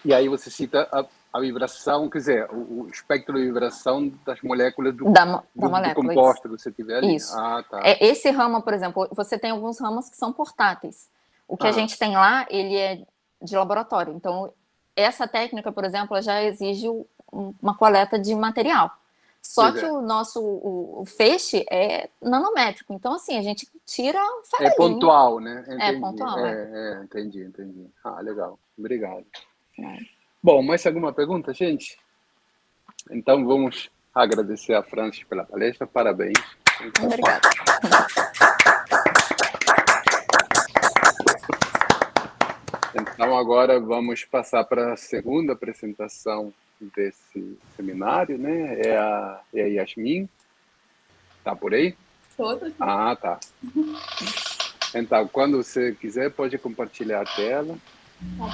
E aí você cita a vibração, quer dizer, o espectro de vibração das moléculas do composto que você tiver ali. Isso. Ah, tá. Esse ramo, por exemplo, você tem alguns ramos que são portáteis. O que a gente tem lá, ele é de laboratório. Então, essa técnica, por exemplo, já exige uma coleta de material. Só que o nosso o feixe é nanométrico. Então, assim, a gente tira um farelinho. É pontual, né? Entendi. É pontual, entendi. Ah, legal. Obrigado. Bom, mais alguma pergunta, gente? Então, vamos agradecer a Francis pela palestra. Parabéns. Obrigada. Então, agora vamos passar para a segunda apresentação desse seminário, né? É a Yasmin. Tá por aí? Todas. Ah, tá. Então, quando você quiser, pode compartilhar a tela. Tá bom.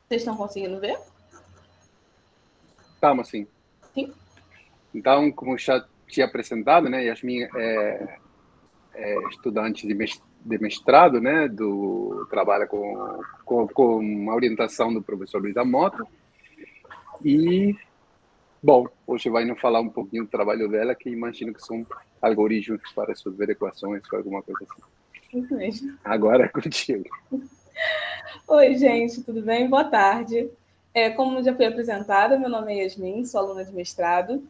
Vocês estão conseguindo ver? Estamos, sim. Sim. Então, como já tinha apresentado, né, Yasmin é estudante de mestrado, né, trabalha com a orientação do professor Luiz Amota. E, bom, hoje vai nos falar um pouquinho do trabalho dela, que imagino que são algoritmos para resolver equações ou alguma coisa assim. Isso mesmo. Agora é contigo. Oi, gente, tudo bem? Boa tarde. Como já foi apresentada, meu nome é Yasmin, sou aluna de mestrado.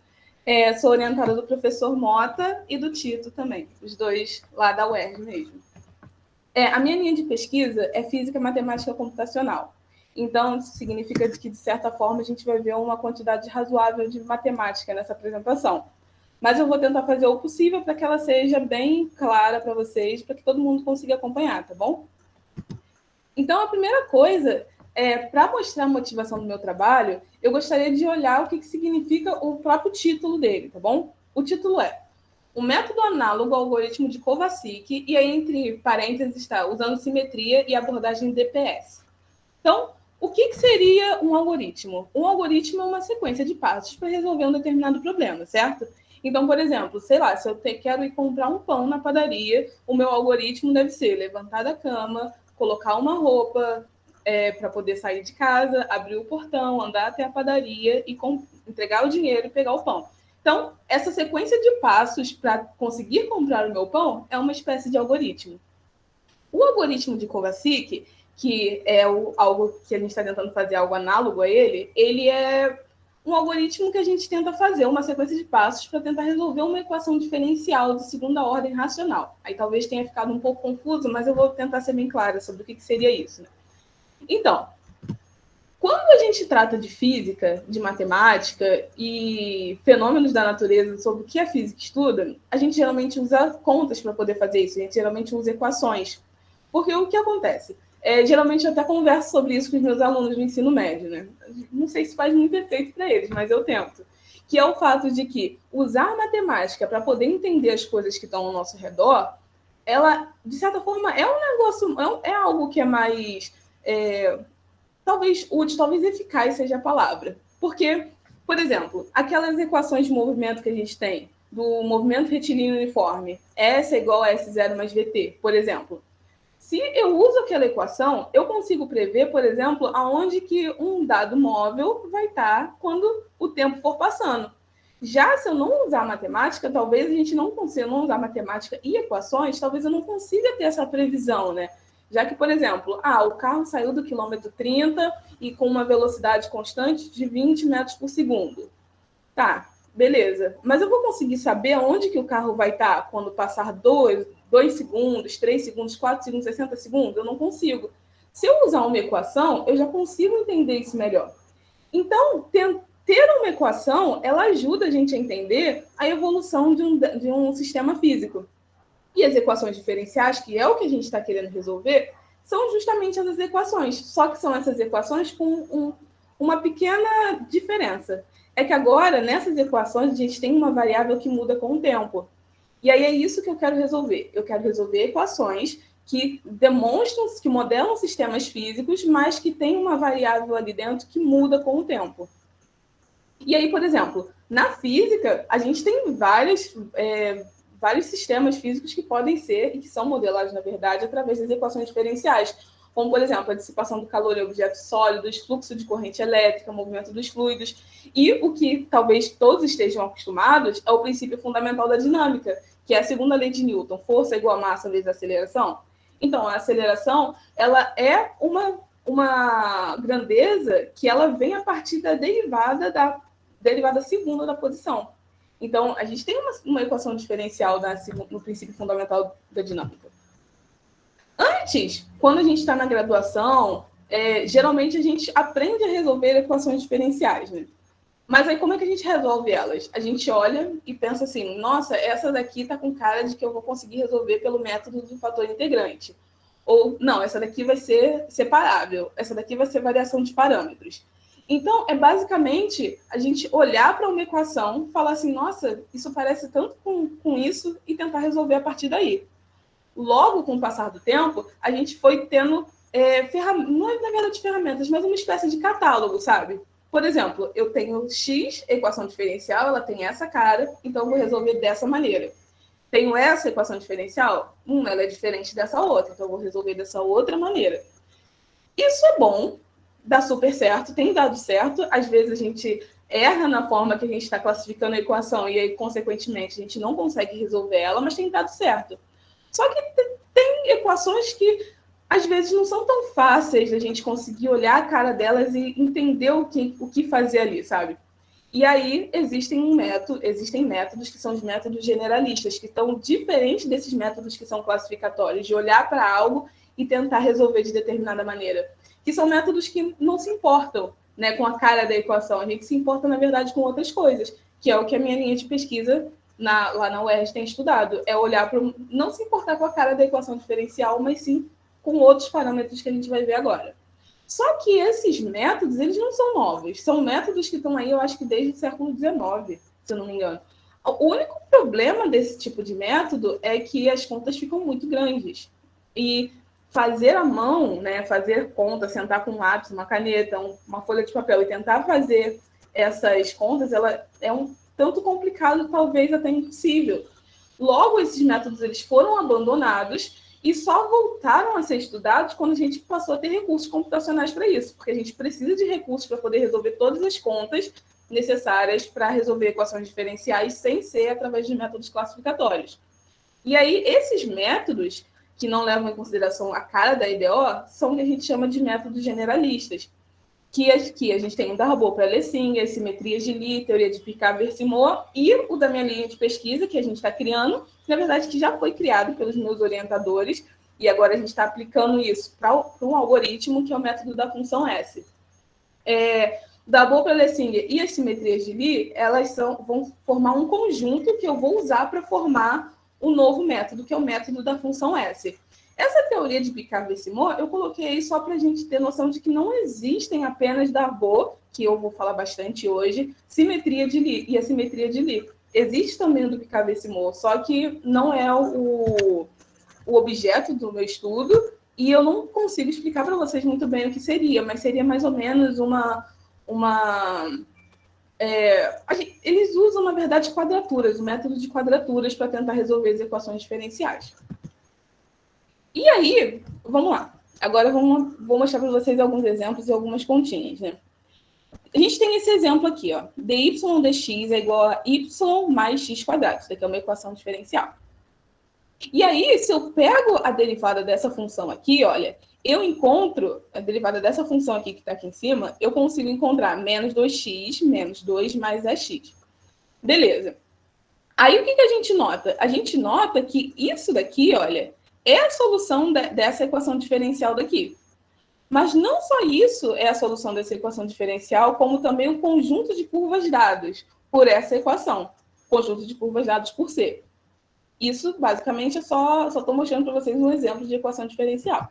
Sou orientada do professor Mota e do Tito também, os dois lá da UERJ mesmo. A minha linha de pesquisa é Física Matemática Computacional. Então, isso significa que, de certa forma, a gente vai ver uma quantidade razoável de matemática nessa apresentação. Mas eu vou tentar fazer o possível para que ela seja bem clara para vocês, para que todo mundo consiga acompanhar, tá bom? Então, a primeira coisa, para mostrar a motivação do meu trabalho, eu gostaria de olhar o que significa o próprio título dele, tá bom? O título é um método análogo ao algoritmo de Kovacic, e aí, entre parênteses, está usando simetria e abordagem DPS. Então, o que seria um algoritmo? Um algoritmo é uma sequência de passos para resolver um determinado problema, certo? Então, por exemplo, sei lá, se eu quero ir comprar um pão na padaria, o meu algoritmo deve ser levantar da cama, colocar uma roupa para poder sair de casa, abrir o portão, andar até a padaria e entregar o dinheiro e pegar o pão. Então, essa sequência de passos para conseguir comprar o meu pão é uma espécie de algoritmo. O algoritmo de Kovacic, que é algo que a gente está tentando fazer, algo análogo a ele é um algoritmo que a gente tenta fazer uma sequência de passos para tentar resolver uma equação diferencial de segunda ordem racional. Aí talvez tenha ficado um pouco confuso, mas eu vou tentar ser bem clara sobre o que seria isso, né? Então, quando a gente trata de física, de matemática e fenômenos da natureza sobre o que a física estuda, a gente geralmente usa contas para poder fazer isso, a gente geralmente usa equações. Porque o que acontece? Geralmente eu até converso sobre isso com os meus alunos no ensino médio, né? Não sei se faz muito efeito para eles, mas eu tento. que é o fato de que usar a matemática para poder entender as coisas que estão ao nosso redor, ela, de certa forma, é um negócio, é algo que é mais, talvez útil, talvez eficaz seja a palavra. Porque, por exemplo, aquelas equações de movimento que a gente tem, do movimento retilíneo uniforme, S é igual a S0 mais VT, por exemplo. Se eu uso aquela equação, eu consigo prever, por exemplo, aonde que um dado móvel vai estar quando o tempo for passando. Já se eu não usar matemática, talvez a gente não consiga, não usar matemática e equações, talvez eu não consiga ter essa previsão, né? Já que, por exemplo, o carro saiu do quilômetro 30 e com uma velocidade constante de 20 metros por segundo. Tá, beleza. Mas eu vou conseguir saber aonde que o carro vai estar quando passar 2 segundos, 3 segundos, 4 segundos, 60 segundos? Eu não consigo. Se eu usar uma equação, eu já consigo entender isso melhor. Então, ter uma equação, ela ajuda a gente a entender a evolução de um sistema físico. E as equações diferenciais, que é o que a gente está querendo resolver, são justamente essas equações. Só que são essas equações com uma pequena diferença. É que agora, nessas equações, a gente tem uma variável que muda com o tempo. E aí é isso que eu quero resolver. Eu quero resolver equações que demonstram, que modelam sistemas físicos, mas que tem uma variável ali dentro que muda com o tempo. E aí, por exemplo, na física, a gente tem vários sistemas físicos que podem ser e que são modelados, na verdade, através das equações diferenciais, como, por exemplo, a dissipação do calor em objetos sólidos, fluxo de corrente elétrica, movimento dos fluidos, e o que talvez todos estejam acostumados é o princípio fundamental da dinâmica, que é a segunda lei de Newton, força igual a massa vezes aceleração. Então, a aceleração, ela é uma grandeza que ela vem a partir da derivada segunda da posição. Então, a gente tem uma equação diferencial no princípio fundamental da dinâmica. Antes, quando a gente está na graduação, geralmente a gente aprende a resolver equações diferenciais, né? Mas aí como é que a gente resolve elas? A gente olha e pensa assim, nossa, essa daqui está com cara de que eu vou conseguir resolver pelo método do fator integrante. Ou, não, essa daqui vai ser separável, essa daqui vai ser variação de parâmetros. Então, é basicamente a gente olhar para uma equação, falar assim, nossa, isso parece tanto com isso, e tentar resolver a partir daí. Logo, com o passar do tempo, a gente foi tendo, não é na verdade ferramentas, mas uma espécie de catálogo, sabe? Por exemplo, eu tenho X, equação diferencial, ela tem essa cara, então eu vou resolver dessa maneira. Tenho essa equação diferencial, ela é diferente dessa outra, então eu vou resolver dessa outra maneira. Isso é bom, dá super certo, tem dado certo. Às vezes a gente erra na forma que a gente está classificando a equação e aí, consequentemente, a gente não consegue resolver ela, mas tem dado certo. Só que tem equações que, às vezes, não são tão fáceis da gente conseguir olhar a cara delas e entender o que fazer ali, sabe? E aí existem métodos que são os métodos generalistas, que estão diferentes desses métodos que são classificatórios, de olhar para algo e tentar resolver de determinada maneira. Que são métodos que não se importam, né, com a cara da equação. A gente se importa, na verdade, com outras coisas, que é o que a minha linha de pesquisa lá na UERJ tem estudado. É olhar para não se importar com a cara da equação diferencial, mas sim com outros parâmetros que a gente vai ver agora. Só que esses métodos, eles não são novos. São métodos que estão aí, eu acho que desde o século XIX, se eu não me engano. O único problema desse tipo de método é que as contas ficam muito grandes. E fazer à mão, né, fazer conta, sentar com um lápis, uma caneta, uma folha de papel e tentar fazer essas contas, ela é um tanto complicado, talvez até impossível. Logo, esses métodos eles foram abandonados e só voltaram a ser estudados quando a gente passou a ter recursos computacionais para isso, porque a gente precisa de recursos para poder resolver todas as contas necessárias para resolver equações diferenciais sem ser através de métodos classificatórios. E aí, esses métodos, que não levam em consideração a cara da IDO, são o que a gente chama de métodos generalistas, que a gente tem o Darboux para Lessing, as simetrias de Lie, teoria de Picard-Versimont, e o da minha linha de pesquisa, que a gente está criando, na verdade, que já foi criado pelos meus orientadores, e agora a gente está aplicando isso para um algoritmo, que é o método da função S. Darboux para Lessing e as simetrias de Lie, elas vão formar um conjunto que eu vou usar para formar um novo método, que é o método da função S. Essa teoria de Picard-Versimont, eu coloquei aí só para a gente ter noção de que não existem apenas Darboux que eu vou falar bastante hoje, simetria de Lie e assimetria de Lie. Existe também o duplicavessimol, só que não é o objeto do meu estudo, e eu não consigo explicar para vocês muito bem o que seria, mas seria mais ou menos eles usam, na verdade, quadraturas, o método de quadraturas para tentar resolver as equações diferenciais. E aí, vamos lá. Agora vou mostrar para vocês alguns exemplos e algumas continhas, né? A gente tem esse exemplo aqui, ó. dy dx é igual a y mais x quadrado. Isso aqui é uma equação diferencial. E aí, se eu pego a derivada dessa função aqui, olha, eu encontro a derivada dessa função aqui que está aqui em cima, eu consigo encontrar menos 2x menos 2 mais x. Beleza. Aí, o que a gente nota? A gente nota que isso daqui, olha, é a solução dessa equação diferencial daqui. Mas não só isso é a solução dessa equação diferencial, como também o conjunto de curvas dados por essa equação. Conjunto de curvas dados por C. Isso, basicamente, só estou mostrando para vocês um exemplo de equação diferencial.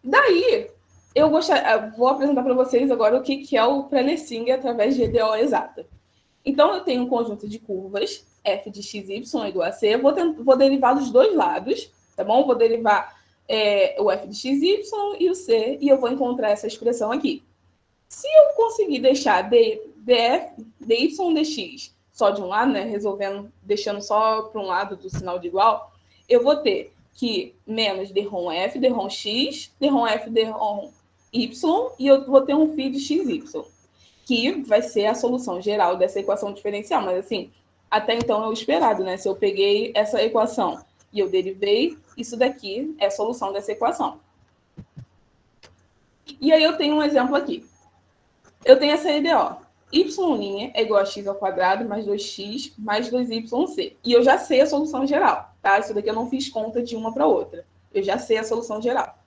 Daí, eu vou apresentar para vocês agora o que é o pré-Lessing através de EDO exata. Então, eu tenho um conjunto de curvas, f de xy igual a c, vou derivar dos dois lados, tá bom? Vou derivar o f de xy e o c, e eu vou encontrar essa expressão aqui. Se eu conseguir deixar dy dx só de um lado, né, deixando só para um lado do sinal de igual, eu vou ter que menos dρm f, dρm x, dρm f, dρm y, e eu vou ter um φ de xy, que vai ser a solução geral dessa equação diferencial. Mas, assim, até então é o esperado, né? Se eu peguei essa equação e eu derivei, isso daqui é a solução dessa equação. E aí eu tenho um exemplo aqui. Eu tenho essa EDO. Y' é igual a x ao quadrado mais 2x mais 2yc. E eu já sei a solução geral, tá? Isso daqui eu não fiz conta de uma para outra. Eu já sei a solução geral.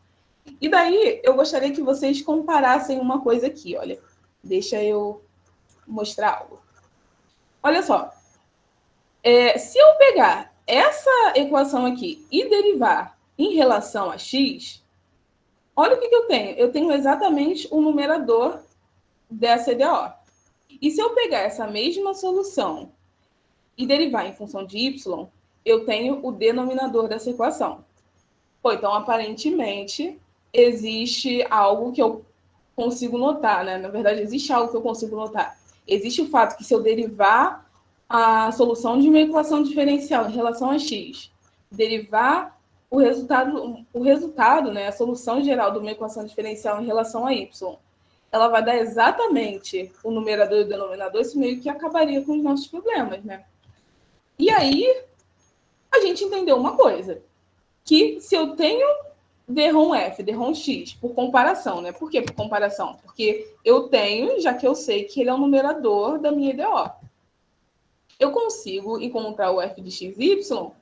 E daí, eu gostaria que vocês comparassem uma coisa aqui, olha. Deixa eu mostrar algo. Olha só. Se eu pegar essa equação aqui e derivar em relação a x, olha o que eu tenho. Eu tenho exatamente o numerador dessa EDO. E se eu pegar essa mesma solução e derivar em função de y, eu tenho o denominador dessa equação. Pô, então, aparentemente, existe algo que eu consigo notar, né? Na verdade, existe algo que eu consigo notar. Existe o fato que se eu derivar a solução de uma equação diferencial em relação a x, derivar o resultado, né, a solução geral de uma equação diferencial em relação a y, ela vai dar exatamente o numerador e o denominador, isso meio que acabaria com os nossos problemas, né? E aí, a gente entendeu uma coisa, que se eu tenho dρm f, dρm x, por comparação, né? Por que por comparação? Porque eu tenho, já que eu sei que ele é o numerador da minha EDO. Eu consigo encontrar o f de xy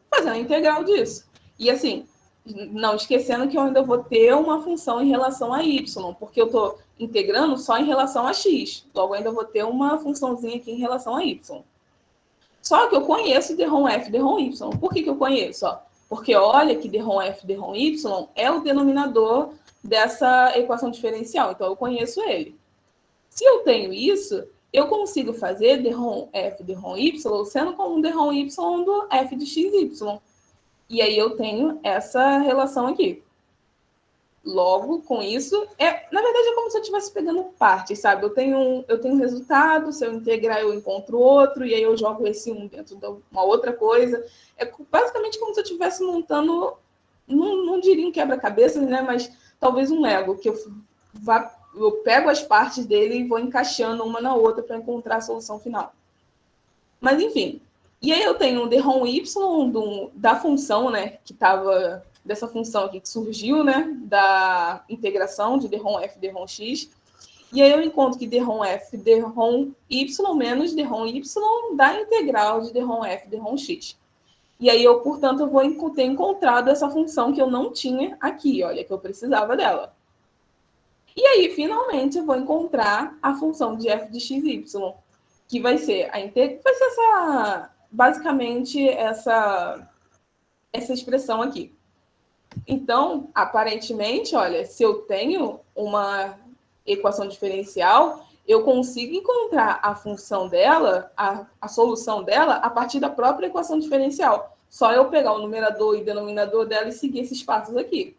fazendo a integral disso. E assim, não esquecendo que eu ainda vou ter uma função em relação a y, porque eu estou integrando só em relação a x. Logo, ainda vou ter uma funçãozinha aqui em relação a y. Só que eu conheço dρm f, dρm y. Por que eu conheço? Porque olha que dρm f, dρm y é o denominador dessa equação diferencial. Então, eu conheço ele. Se eu tenho isso, eu consigo fazer dρm f, dρm y sendo como um dρm y do f de xy. E aí eu tenho essa relação aqui. Logo, com isso, na verdade é como se eu estivesse pegando partes, sabe? Eu tenho um resultado, se eu integrar eu encontro outro, e aí eu jogo esse um dentro de uma outra coisa. É basicamente como se eu estivesse montando, não diria um quebra-cabeças, né? Mas talvez um Lego, que eu pego as partes dele e vou encaixando uma na outra para encontrar a solução final. Mas, enfim. E aí eu tenho um dρm y da função, né? Que estava... dessa função aqui que surgiu, né, da integração de dρm f, dρm x, e aí eu encontro que dρm f, dρm y menos dρm y dá integral de dρm f, dρm x. E aí eu, portanto, eu vou ter encontrado essa função que eu não tinha aqui, olha, que eu precisava dela. E aí, finalmente, eu vou encontrar a função de f de xy, que vai ser basicamente essa expressão aqui. Então, aparentemente, olha, se eu tenho equação diferencial, eu consigo encontrar a função dela, a solução dela, a partir da própria equação diferencial. Só eu pegar o numerador e denominador dela e seguir esses passos aqui.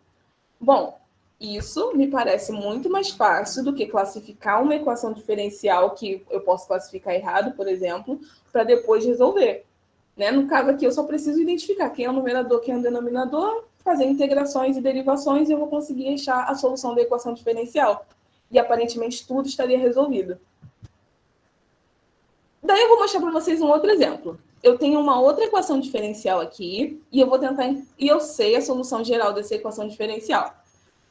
Bom, isso me parece muito mais fácil do que classificar uma equação diferencial que eu posso classificar errado, por exemplo, para depois resolver. Né? No caso aqui, eu só preciso identificar quem é o numerador, quem é o denominador, fazer integrações e derivações e eu vou conseguir achar a solução da equação diferencial. E aparentemente tudo estaria resolvido. Daí eu vou mostrar para vocês um outro exemplo. Eu tenho uma outra equação diferencial aqui e eu vou tentar, e eu sei a solução geral dessa equação diferencial.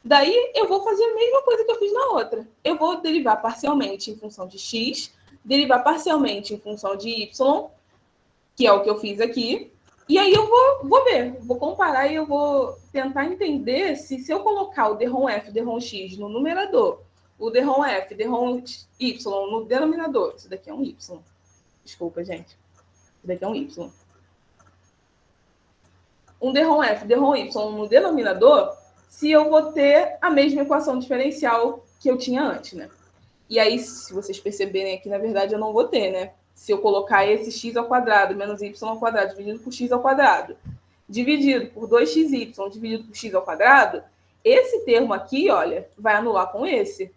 Daí eu vou fazer a mesma coisa que eu fiz na outra. Eu vou derivar parcialmente em função de x, derivar parcialmente em função de y, que é o que eu fiz aqui, e aí eu vou ver, vou comparar e eu vou tentar entender se eu colocar o derrom f, derrom x no numerador, o derrom f, derrom y no denominador, isso daqui é um y, desculpa, gente, isso daqui é um y. Um derrom f, derrom y no denominador, se eu vou ter a mesma equação diferencial que eu tinha antes, né? E aí, se vocês perceberem aqui, na verdade, eu não vou ter, né? Se eu colocar esse x ao quadrado menos y ao quadrado dividido por x ao quadrado, dividido por 2xy dividido por x ao quadrado, esse termo aqui, olha, vai anular com esse.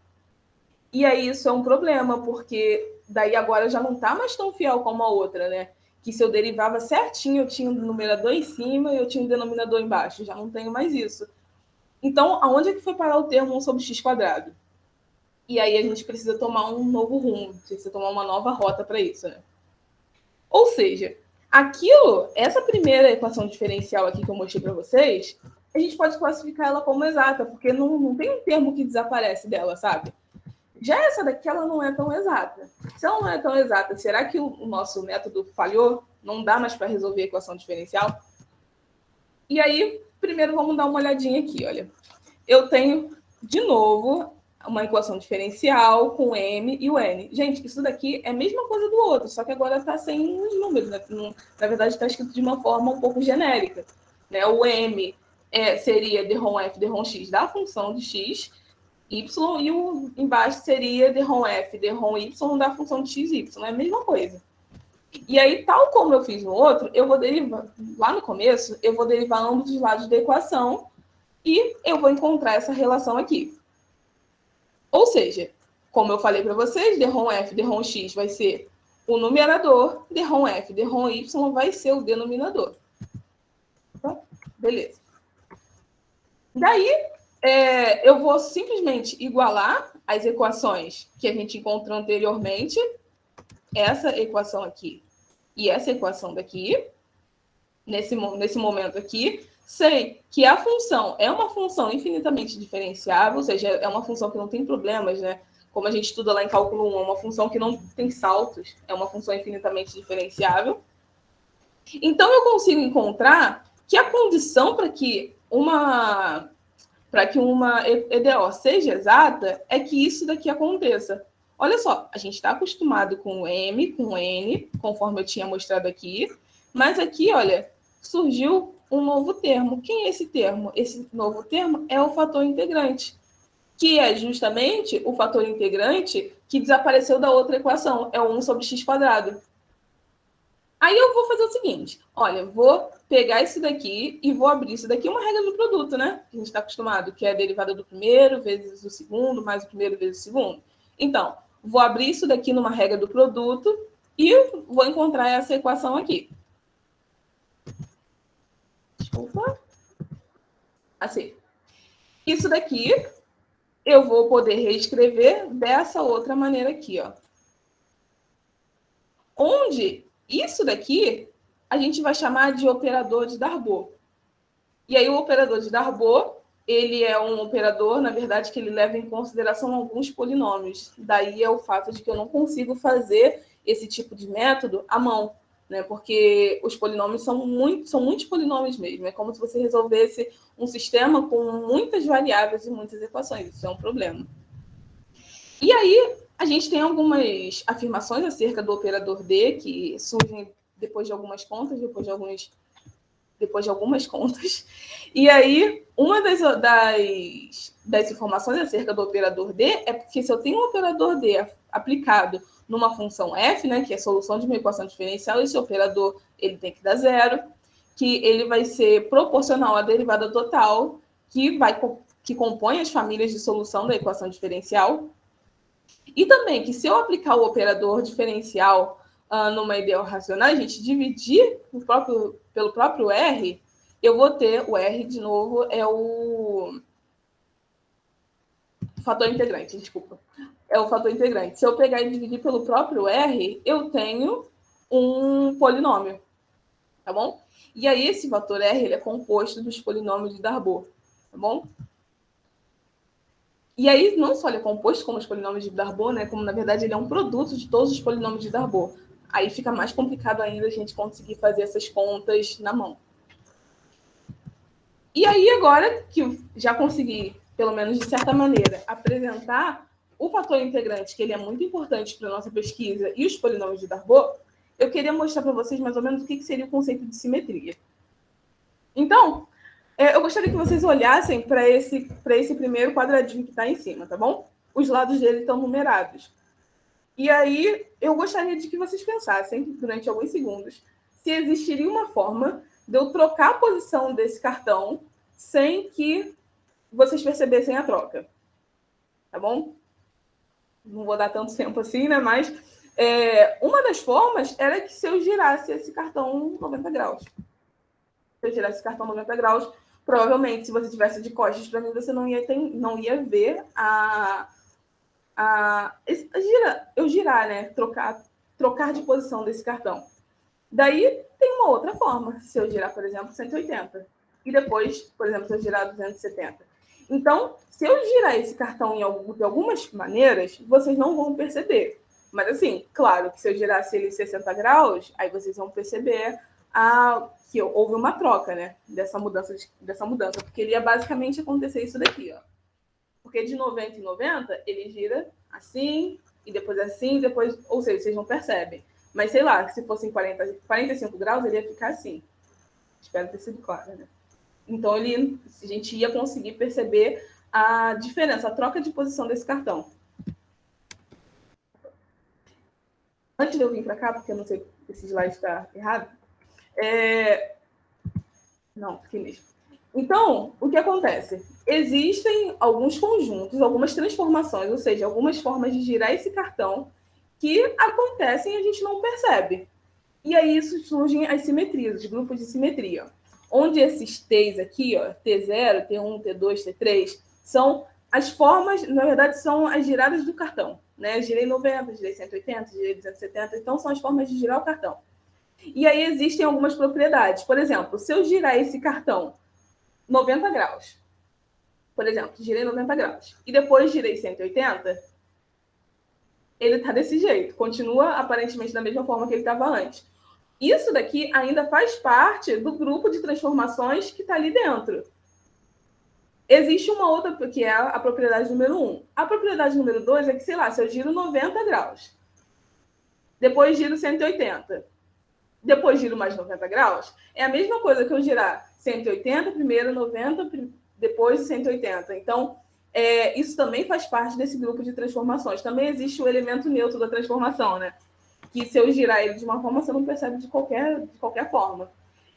E aí isso é um problema, porque daí agora já não está mais tão fiel como a outra, né? Que se eu derivava certinho, eu tinha um numerador em cima e eu tinha um denominador embaixo. Já não tenho mais isso. Então, aonde é que foi parar o termo 1 sobre x quadrado? E aí a gente precisa tomar um novo rumo, precisa tomar uma nova rota para isso, né? Ou seja, essa primeira equação diferencial aqui que eu mostrei para vocês, a gente pode classificar ela como exata, porque não tem um termo que desaparece dela, sabe? Já essa daqui, ela não é tão exata. Se ela não é tão exata, será que o nosso método falhou? Não dá mais para resolver a equação diferencial? E aí, primeiro vamos dar uma olhadinha aqui, olha. Eu tenho, de novo, uma equação diferencial com m e o n. Gente, isso daqui é a mesma coisa do outro, só que agora está sem os números, né? Na verdade, está escrito de uma forma um pouco genérica. Né? O m seria derrom f, derrom x da função de x, y, e o embaixo seria derrom f, derrom y da função de x, y. É a mesma coisa. E aí, tal como eu fiz no outro, eu vou derivar, lá no começo, eu vou derivar ambos os lados da equação e eu vou encontrar essa relação aqui. Ou seja, como eu falei para vocês, derrom f, derrom x vai ser o numerador, derrom f, derrom y vai ser o denominador. Então, beleza. Daí, eu vou simplesmente igualar as equações que a gente encontrou anteriormente, essa equação aqui e essa equação daqui, nesse momento aqui, sei que a função é uma função infinitamente diferenciável, ou seja, é uma função que não tem problemas, né? Como a gente estuda lá em cálculo 1, é uma função que não tem saltos, é uma função infinitamente diferenciável. Então, eu consigo encontrar que a condição para que uma EDO seja exata é que isso daqui aconteça. Olha só, a gente está acostumado com o M, com o N, conforme eu tinha mostrado aqui, mas aqui, olha, surgiu um novo termo. Quem é esse termo? Esse novo termo é o fator integrante, que é justamente o fator integrante que desapareceu da outra equação, é o 1 sobre x quadrado. Aí eu vou fazer o seguinte, olha, vou pegar isso daqui e vou abrir isso daqui, uma regra do produto, né? Que a gente está acostumado, que é a derivada do primeiro vezes o segundo, mais o primeiro vezes o segundo. Então, vou abrir isso daqui numa regra do produto e vou encontrar essa equação aqui. Desculpa. Assim. Isso daqui eu vou poder reescrever dessa outra maneira aqui, ó. Onde isso daqui a gente vai chamar de operador de Darboux. E aí o operador de Darboux, ele é um operador, na verdade, que ele leva em consideração alguns polinômios. Daí é o fato de que eu não consigo fazer esse tipo de método à mão, né? Porque os polinômios são muitos polinômios mesmo. É como se você resolvesse um sistema com muitas variáveis e muitas equações. Isso é um problema. E aí a gente tem algumas afirmações acerca do operador D que surgem depois de algumas contas, depois depois de algumas contas. E aí, uma das informações acerca do operador D é porque se eu tenho um operador D aplicado numa função f, né, que é a solução de uma equação diferencial, esse operador ele tem que dar zero, que ele vai ser proporcional à derivada total, que compõe as famílias de solução da equação diferencial. E também que se eu aplicar o operador diferencial numa ideal racional, a gente dividir pelo próprio R, eu vou ter o R, de novo, é o fator integrante, desculpa. É o fator integrante. Se eu pegar e dividir pelo próprio R, eu tenho um polinômio, tá bom? E aí esse fator R ele é composto dos polinômios de Darboux, tá bom? E aí não só ele é composto como os polinômios de Darboux, né? Como na verdade ele é um produto de todos os polinômios de Darboux. Aí fica mais complicado ainda a gente conseguir fazer essas contas na mão. E aí agora que eu já consegui, pelo menos de certa maneira, apresentar o fator integrante, que ele é muito importante para a nossa pesquisa, e os polinômios de Darboux, eu queria mostrar para vocês mais ou menos o que seria o conceito de simetria. Então, eu gostaria que vocês olhassem para esse primeiro quadradinho que está em cima, tá bom? Os lados dele estão numerados. E aí, eu gostaria de que vocês pensassem, durante alguns segundos, se existiria uma forma de eu trocar a posição desse cartão sem que vocês percebessem a troca. Tá bom? Não vou dar tanto tempo assim, né? Mas uma das formas era que se eu girasse esse cartão 90 graus. Se eu girasse esse cartão 90 graus, provavelmente, se você tivesse de costas para mim, você não ia ver eu girar, né? Trocar de posição desse cartão. Daí tem uma outra forma, se eu girar, por exemplo, 180. E depois, por exemplo, se eu girar 270. Então, se eu girar esse cartão de algumas maneiras, vocês não vão perceber. Mas, assim, claro que se eu girasse ele 60 graus, aí vocês vão perceber que houve uma troca, né? Dessa mudança, porque ele ia basicamente acontecer isso daqui, ó. Porque de 90 em 90, ele gira assim, e depois assim, ou seja, vocês não percebem. Mas, sei lá, se fosse em 45 graus, ele ia ficar assim. Espero ter sido claro, né? Então, a gente ia conseguir perceber a diferença, a troca de posição desse cartão. Antes de eu vir para cá, porque eu não sei se esse slide está errado. Não, aqui mesmo. Então, o que acontece? Existem alguns conjuntos, algumas transformações, ou seja, algumas formas de girar esse cartão que acontecem e a gente não percebe. E aí isso surgem as simetrias, os grupos de simetria. Onde esses T's aqui, ó, T0, T1, T2, T3, são as formas, na verdade, são as giradas do cartão. Né? Girei 90, girei 180, girei 270, então são as formas de girar o cartão. E aí existem algumas propriedades. Por exemplo, se eu girar esse cartão 90 graus, por exemplo, girei 90 graus, e depois girei 180, ele está desse jeito, continua aparentemente da mesma forma que ele estava antes. Isso daqui ainda faz parte do grupo de transformações que está ali dentro. Existe uma outra, que é a propriedade número 1. A propriedade número 2 é que, sei lá, se eu giro 90 graus, depois giro 180, depois giro mais 90 graus, é a mesma coisa que eu girar 180, primeiro 90, depois 180. Então, isso também faz parte desse grupo de transformações. Também existe o elemento neutro da transformação, né? Que se eu girar ele de uma forma, você não percebe de qualquer forma.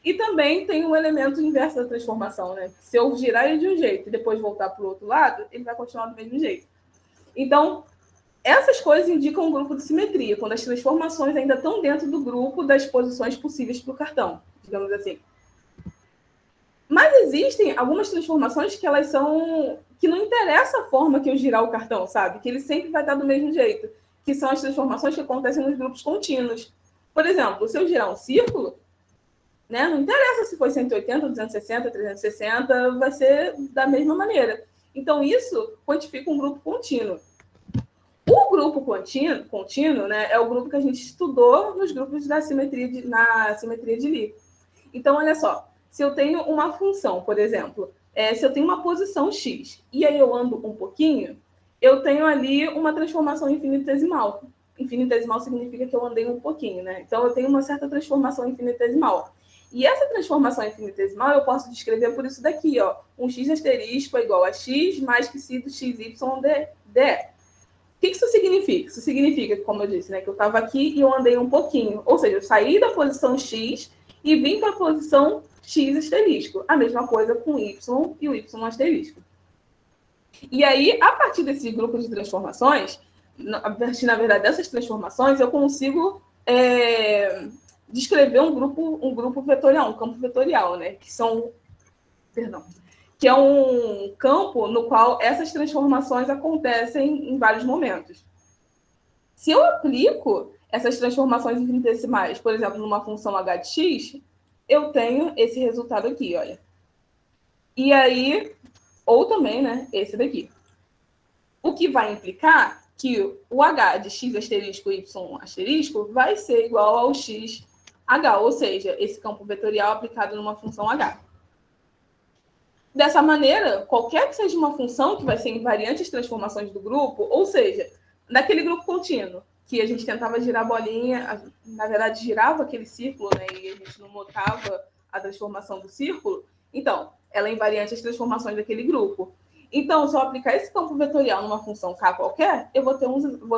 E também tem o elemento inverso da transformação, né? Se eu girar ele de um jeito e depois voltar para o outro lado, ele vai continuar do mesmo jeito. Então, essas coisas indicam um grupo de simetria, quando as transformações ainda estão dentro do grupo das posições possíveis para o cartão, digamos assim. Mas existem algumas transformações que elas são... que não interessa a forma que eu girar o cartão, sabe? Que ele sempre vai estar do mesmo jeito. Que são as transformações que acontecem nos grupos contínuos. Por exemplo, se eu girar um círculo, né, não interessa se foi 180, 260, 360, vai ser da mesma maneira. Então, isso quantifica um grupo contínuo. O grupo contínuo, né, é o grupo que a gente estudou nos grupos na simetria de Lie. Então, olha só, se eu tenho uma função, por exemplo, se eu tenho uma posição x, e aí eu ando um pouquinho, eu tenho ali uma transformação infinitesimal. Infinitesimal significa que eu andei um pouquinho, né? Então, eu tenho uma certa transformação infinitesimal. E essa transformação infinitesimal eu posso descrever por isso daqui, ó. Um x asterisco é igual a x mais que si do xy dE. O que isso significa? Isso significa, como eu disse, né, que eu estava aqui e eu andei um pouquinho. Ou seja, eu saí da posição x e vim para a posição x asterisco. A mesma coisa com y e o y asterisco. E aí, a partir desse grupo de transformações, a partir, na verdade, dessas transformações, eu consigo descrever um grupo vetorial, um campo vetorial, né? Que é um campo no qual essas transformações acontecem em vários momentos. Se eu aplico essas transformações infinitesimais, por exemplo, numa função h de x, eu tenho esse resultado aqui, olha. E aí, ou também, né, esse daqui. O que vai implicar que o h de x asterisco y asterisco vai ser igual ao x h, ou seja, esse campo vetorial aplicado numa função h. Dessa maneira, qualquer que seja uma função que vai ser invariante às transformações do grupo, ou seja, naquele grupo contínuo, que a gente tentava girar a bolinha, na verdade girava aquele círculo, né, e a gente não notava a transformação do círculo, então, ela é invariante às transformações daquele grupo. Então, se eu aplicar esse campo vetorial numa função k qualquer, eu vou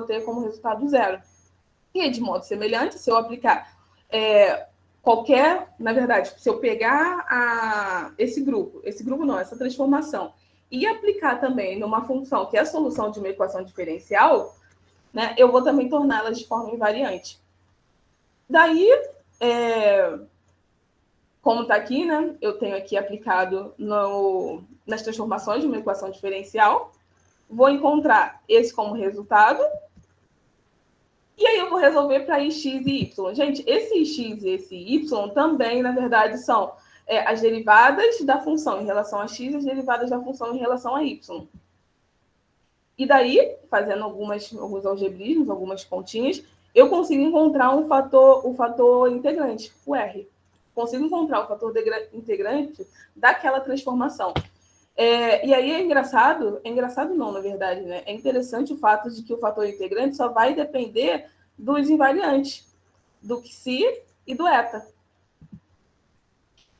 ter como resultado zero. E, de modo semelhante, se eu aplicar na verdade, se eu pegar essa transformação, e aplicar também numa função que é a solução de uma equação diferencial, né, eu vou também torná-las de forma invariante. Daí, como está aqui, né, eu tenho aqui aplicado nas transformações de uma equação diferencial, vou encontrar esse como resultado, e aí eu vou resolver para x e y. Gente, esse x e esse y também, na verdade, são as derivadas da função em relação a x e as derivadas da função em relação a y. E daí, fazendo alguns algebrismos, algumas continhas, eu consigo encontrar o fator integrante, o r. Consigo encontrar o fator integrante daquela transformação. E aí é engraçado não, na verdade, né? É interessante o fato de que o fator integrante só vai depender dos invariantes, do xi e do eta.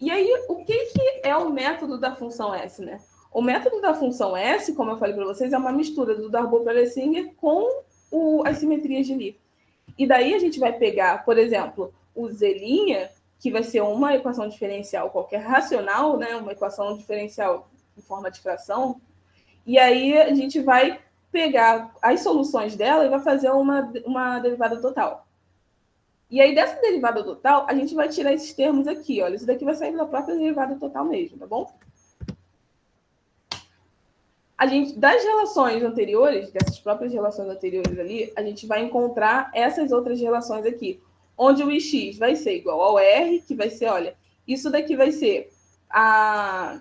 E aí, o que é o método da função S, né? O método da função S, como eu falei para vocês, é uma mistura do Darboux-Pelessinger com as simetrias de Lie. E daí a gente vai pegar, por exemplo, o Z', que vai ser uma equação diferencial qualquer racional, né? Uma equação diferencial em forma de fração, e aí a gente vai pegar as soluções dela e vai fazer uma derivada total. E aí, dessa derivada total, a gente vai tirar esses termos aqui, olha. Isso daqui vai sair da própria derivada total mesmo, tá bom? Das relações anteriores, dessas próprias relações anteriores ali, a gente vai encontrar essas outras relações aqui, onde o ix vai ser igual ao r, que vai ser, olha, isso daqui vai ser a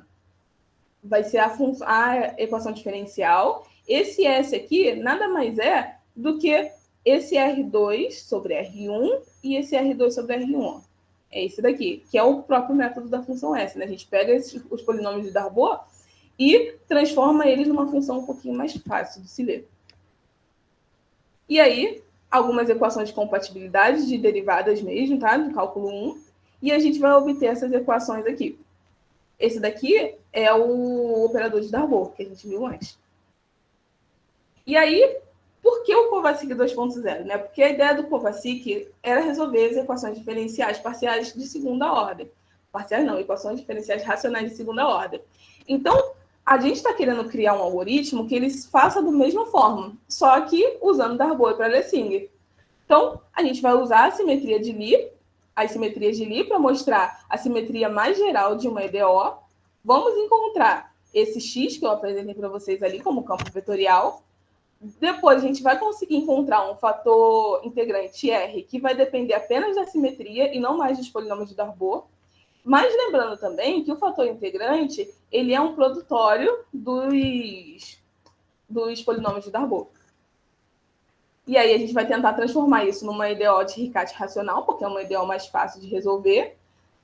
equação diferencial. Esse S aqui nada mais é do que esse R2 sobre R1 e esse R2 sobre R1. É esse daqui, que é o próprio método da função S, né? A gente pega os polinômios de Darboux e transforma eles numa função um pouquinho mais fácil de se ler. E aí, algumas equações de compatibilidade de derivadas mesmo, tá? Do cálculo 1. E a gente vai obter essas equações aqui. Esse daqui é o operador de Darboux, que a gente viu antes. E aí, por que o Kovácsik 2.0? Né? Porque a ideia do Kovácsik era resolver as equações diferenciais parciais de segunda ordem. Parciais não, equações diferenciais racionais de segunda ordem. Então, a gente está querendo criar um algoritmo que ele faça da mesma forma, só que usando Darboux e Pelessinger. Então, a gente vai usar a simetria de Lie, as simetrias de Lie, para mostrar a simetria mais geral de uma EDO. Vamos encontrar esse X que eu apresentei para vocês ali como campo vetorial. Depois, a gente vai conseguir encontrar um fator integrante R, que vai depender apenas da simetria e não mais dos polinômios de Darboux. Mas lembrando também que o fator integrante ele é um produtório dos polinômios de Darboux. E aí a gente vai tentar transformar isso numa EDO de Riccati racional, porque é uma EDO mais fácil de resolver.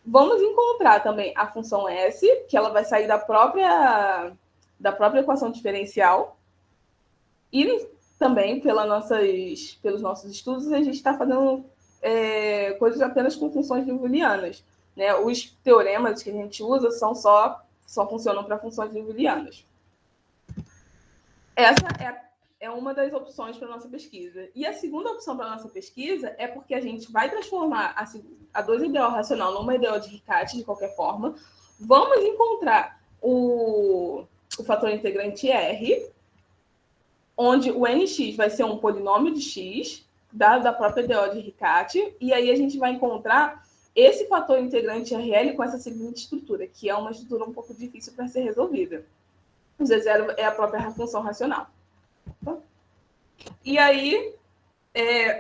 Vamos encontrar também a função S, que ela vai sair da própria equação diferencial. E também, pelos nossos estudos, a gente está fazendo coisas apenas com funções liouvilleanas. né? Os teoremas que a gente usa só funcionam para funções liouvilleanas. Essa é uma das opções para a nossa pesquisa. E a segunda opção para a nossa pesquisa é porque a gente vai transformar a 2-EDO racional numa EDO de Riccati, de qualquer forma. Vamos encontrar o fator integrante R, onde o NX vai ser um polinômio de X, da própria EDO de Riccati, e aí a gente vai encontrar esse fator integrante RL com essa seguinte estrutura, que é uma estrutura um pouco difícil para ser resolvida. O Z0 é a própria função racional. E aí,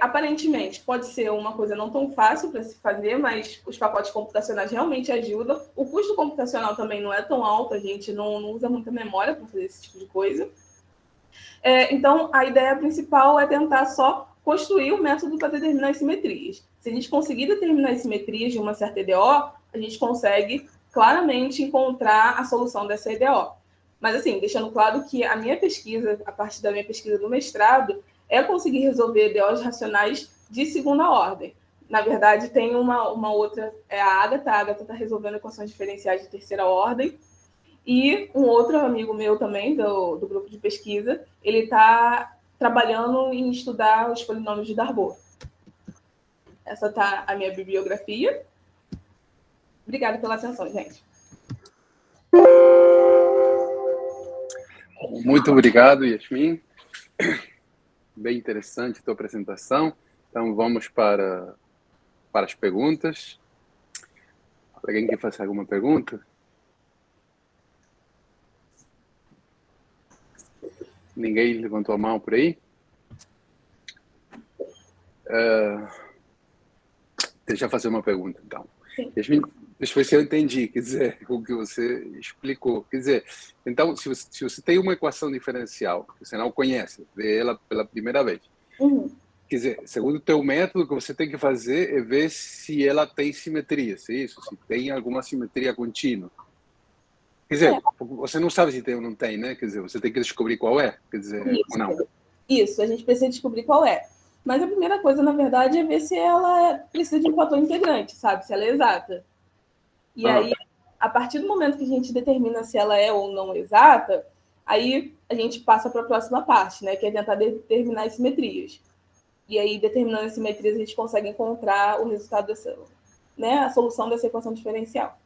aparentemente, pode ser uma coisa não tão fácil para se fazer, mas os pacotes computacionais realmente ajudam. O custo computacional também não é tão alto, a gente não usa muita memória para fazer esse tipo de coisa. Então, a ideia principal é tentar só construir o método para determinar as simetrias. Se a gente conseguir determinar as simetrias de uma certa EDO, a gente consegue claramente encontrar a solução dessa EDO. Mas, assim, deixando claro que a minha pesquisa, a partir da minha pesquisa do mestrado, é conseguir resolver EDOs racionais de segunda ordem. Na verdade, tem uma outra, a Agatha está resolvendo equações diferenciais de terceira ordem, e um outro amigo meu também, do grupo de pesquisa, ele está trabalhando em estudar os polinômios de Darboux. Essa está a minha bibliografia. Obrigada pela atenção, gente. Muito obrigado, Yasmin. Bem interessante a tua apresentação. Então, vamos para as perguntas. Alguém quer fazer alguma pergunta? Ninguém levantou a mão por aí? Deixa eu fazer uma pergunta, então. Yasmin, deixa eu ver se eu entendi, quer dizer, o que você explicou. Quer dizer, então, se você tem uma equação diferencial, que você não conhece, vê ela pela primeira vez, quer dizer, segundo o teu método, o que você tem que fazer é ver se ela tem simetria, se isso, se tem alguma simetria contínua. Quer dizer, você não sabe se tem ou não tem, né? Quer dizer, você tem que descobrir qual é, quer dizer, ou não. Isso, a gente precisa descobrir qual é. Mas a primeira coisa, na verdade, é ver se ela precisa de um fator integrante, sabe? Se ela é exata. E aí, a partir do momento que a gente determina se ela é ou não exata, aí a gente passa para a próxima parte, né? Que é tentar determinar as simetrias. E aí, determinando as simetrias, a gente consegue encontrar o resultado dessa, né? A solução dessa equação diferencial.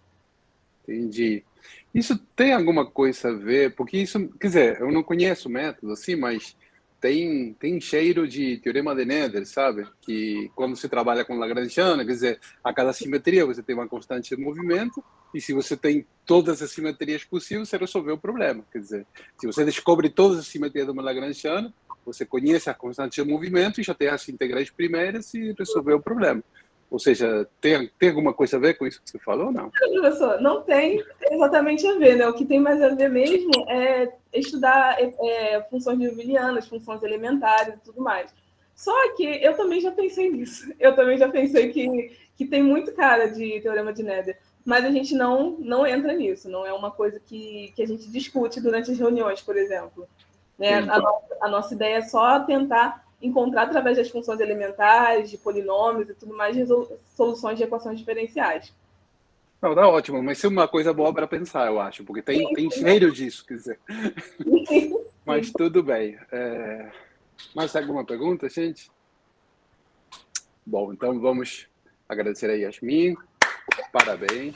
Entendi. Isso tem alguma coisa a ver? Porque isso, quer dizer, eu não conheço o método assim, mas tem cheiro de teorema de Nether, sabe? Que quando você trabalha com Lagrangiana, quer dizer, a cada simetria você tem uma constante de movimento, e se você tem todas as simetrias possíveis, você resolveu o problema. Quer dizer, se você descobre todas as simetrias de uma Lagrangiana, você conhece a constante de movimento e já tem as integrais primeiras e resolveu o problema. Ou seja, tem alguma coisa a ver com isso que você falou ou não? Não, professor, não tem exatamente a ver, né? O que tem mais a ver mesmo é estudar funções liouvilleanas, funções elementares e tudo mais. Só que eu também já pensei nisso. Eu também já pensei que tem muito cara de teorema de Nether, mas a gente não entra nisso. Não é uma coisa que a gente discute durante as reuniões, por exemplo. Né? A nossa ideia é só tentar encontrar, através das funções elementares, de polinômios e tudo mais, soluções de equações diferenciais. Não, tá ótimo, mas isso é uma coisa boa para pensar, eu acho, porque tem cheiro disso, quer dizer. Mas tudo bem. Mais alguma pergunta, gente? Bom, então vamos agradecer a Yasmin. Parabéns.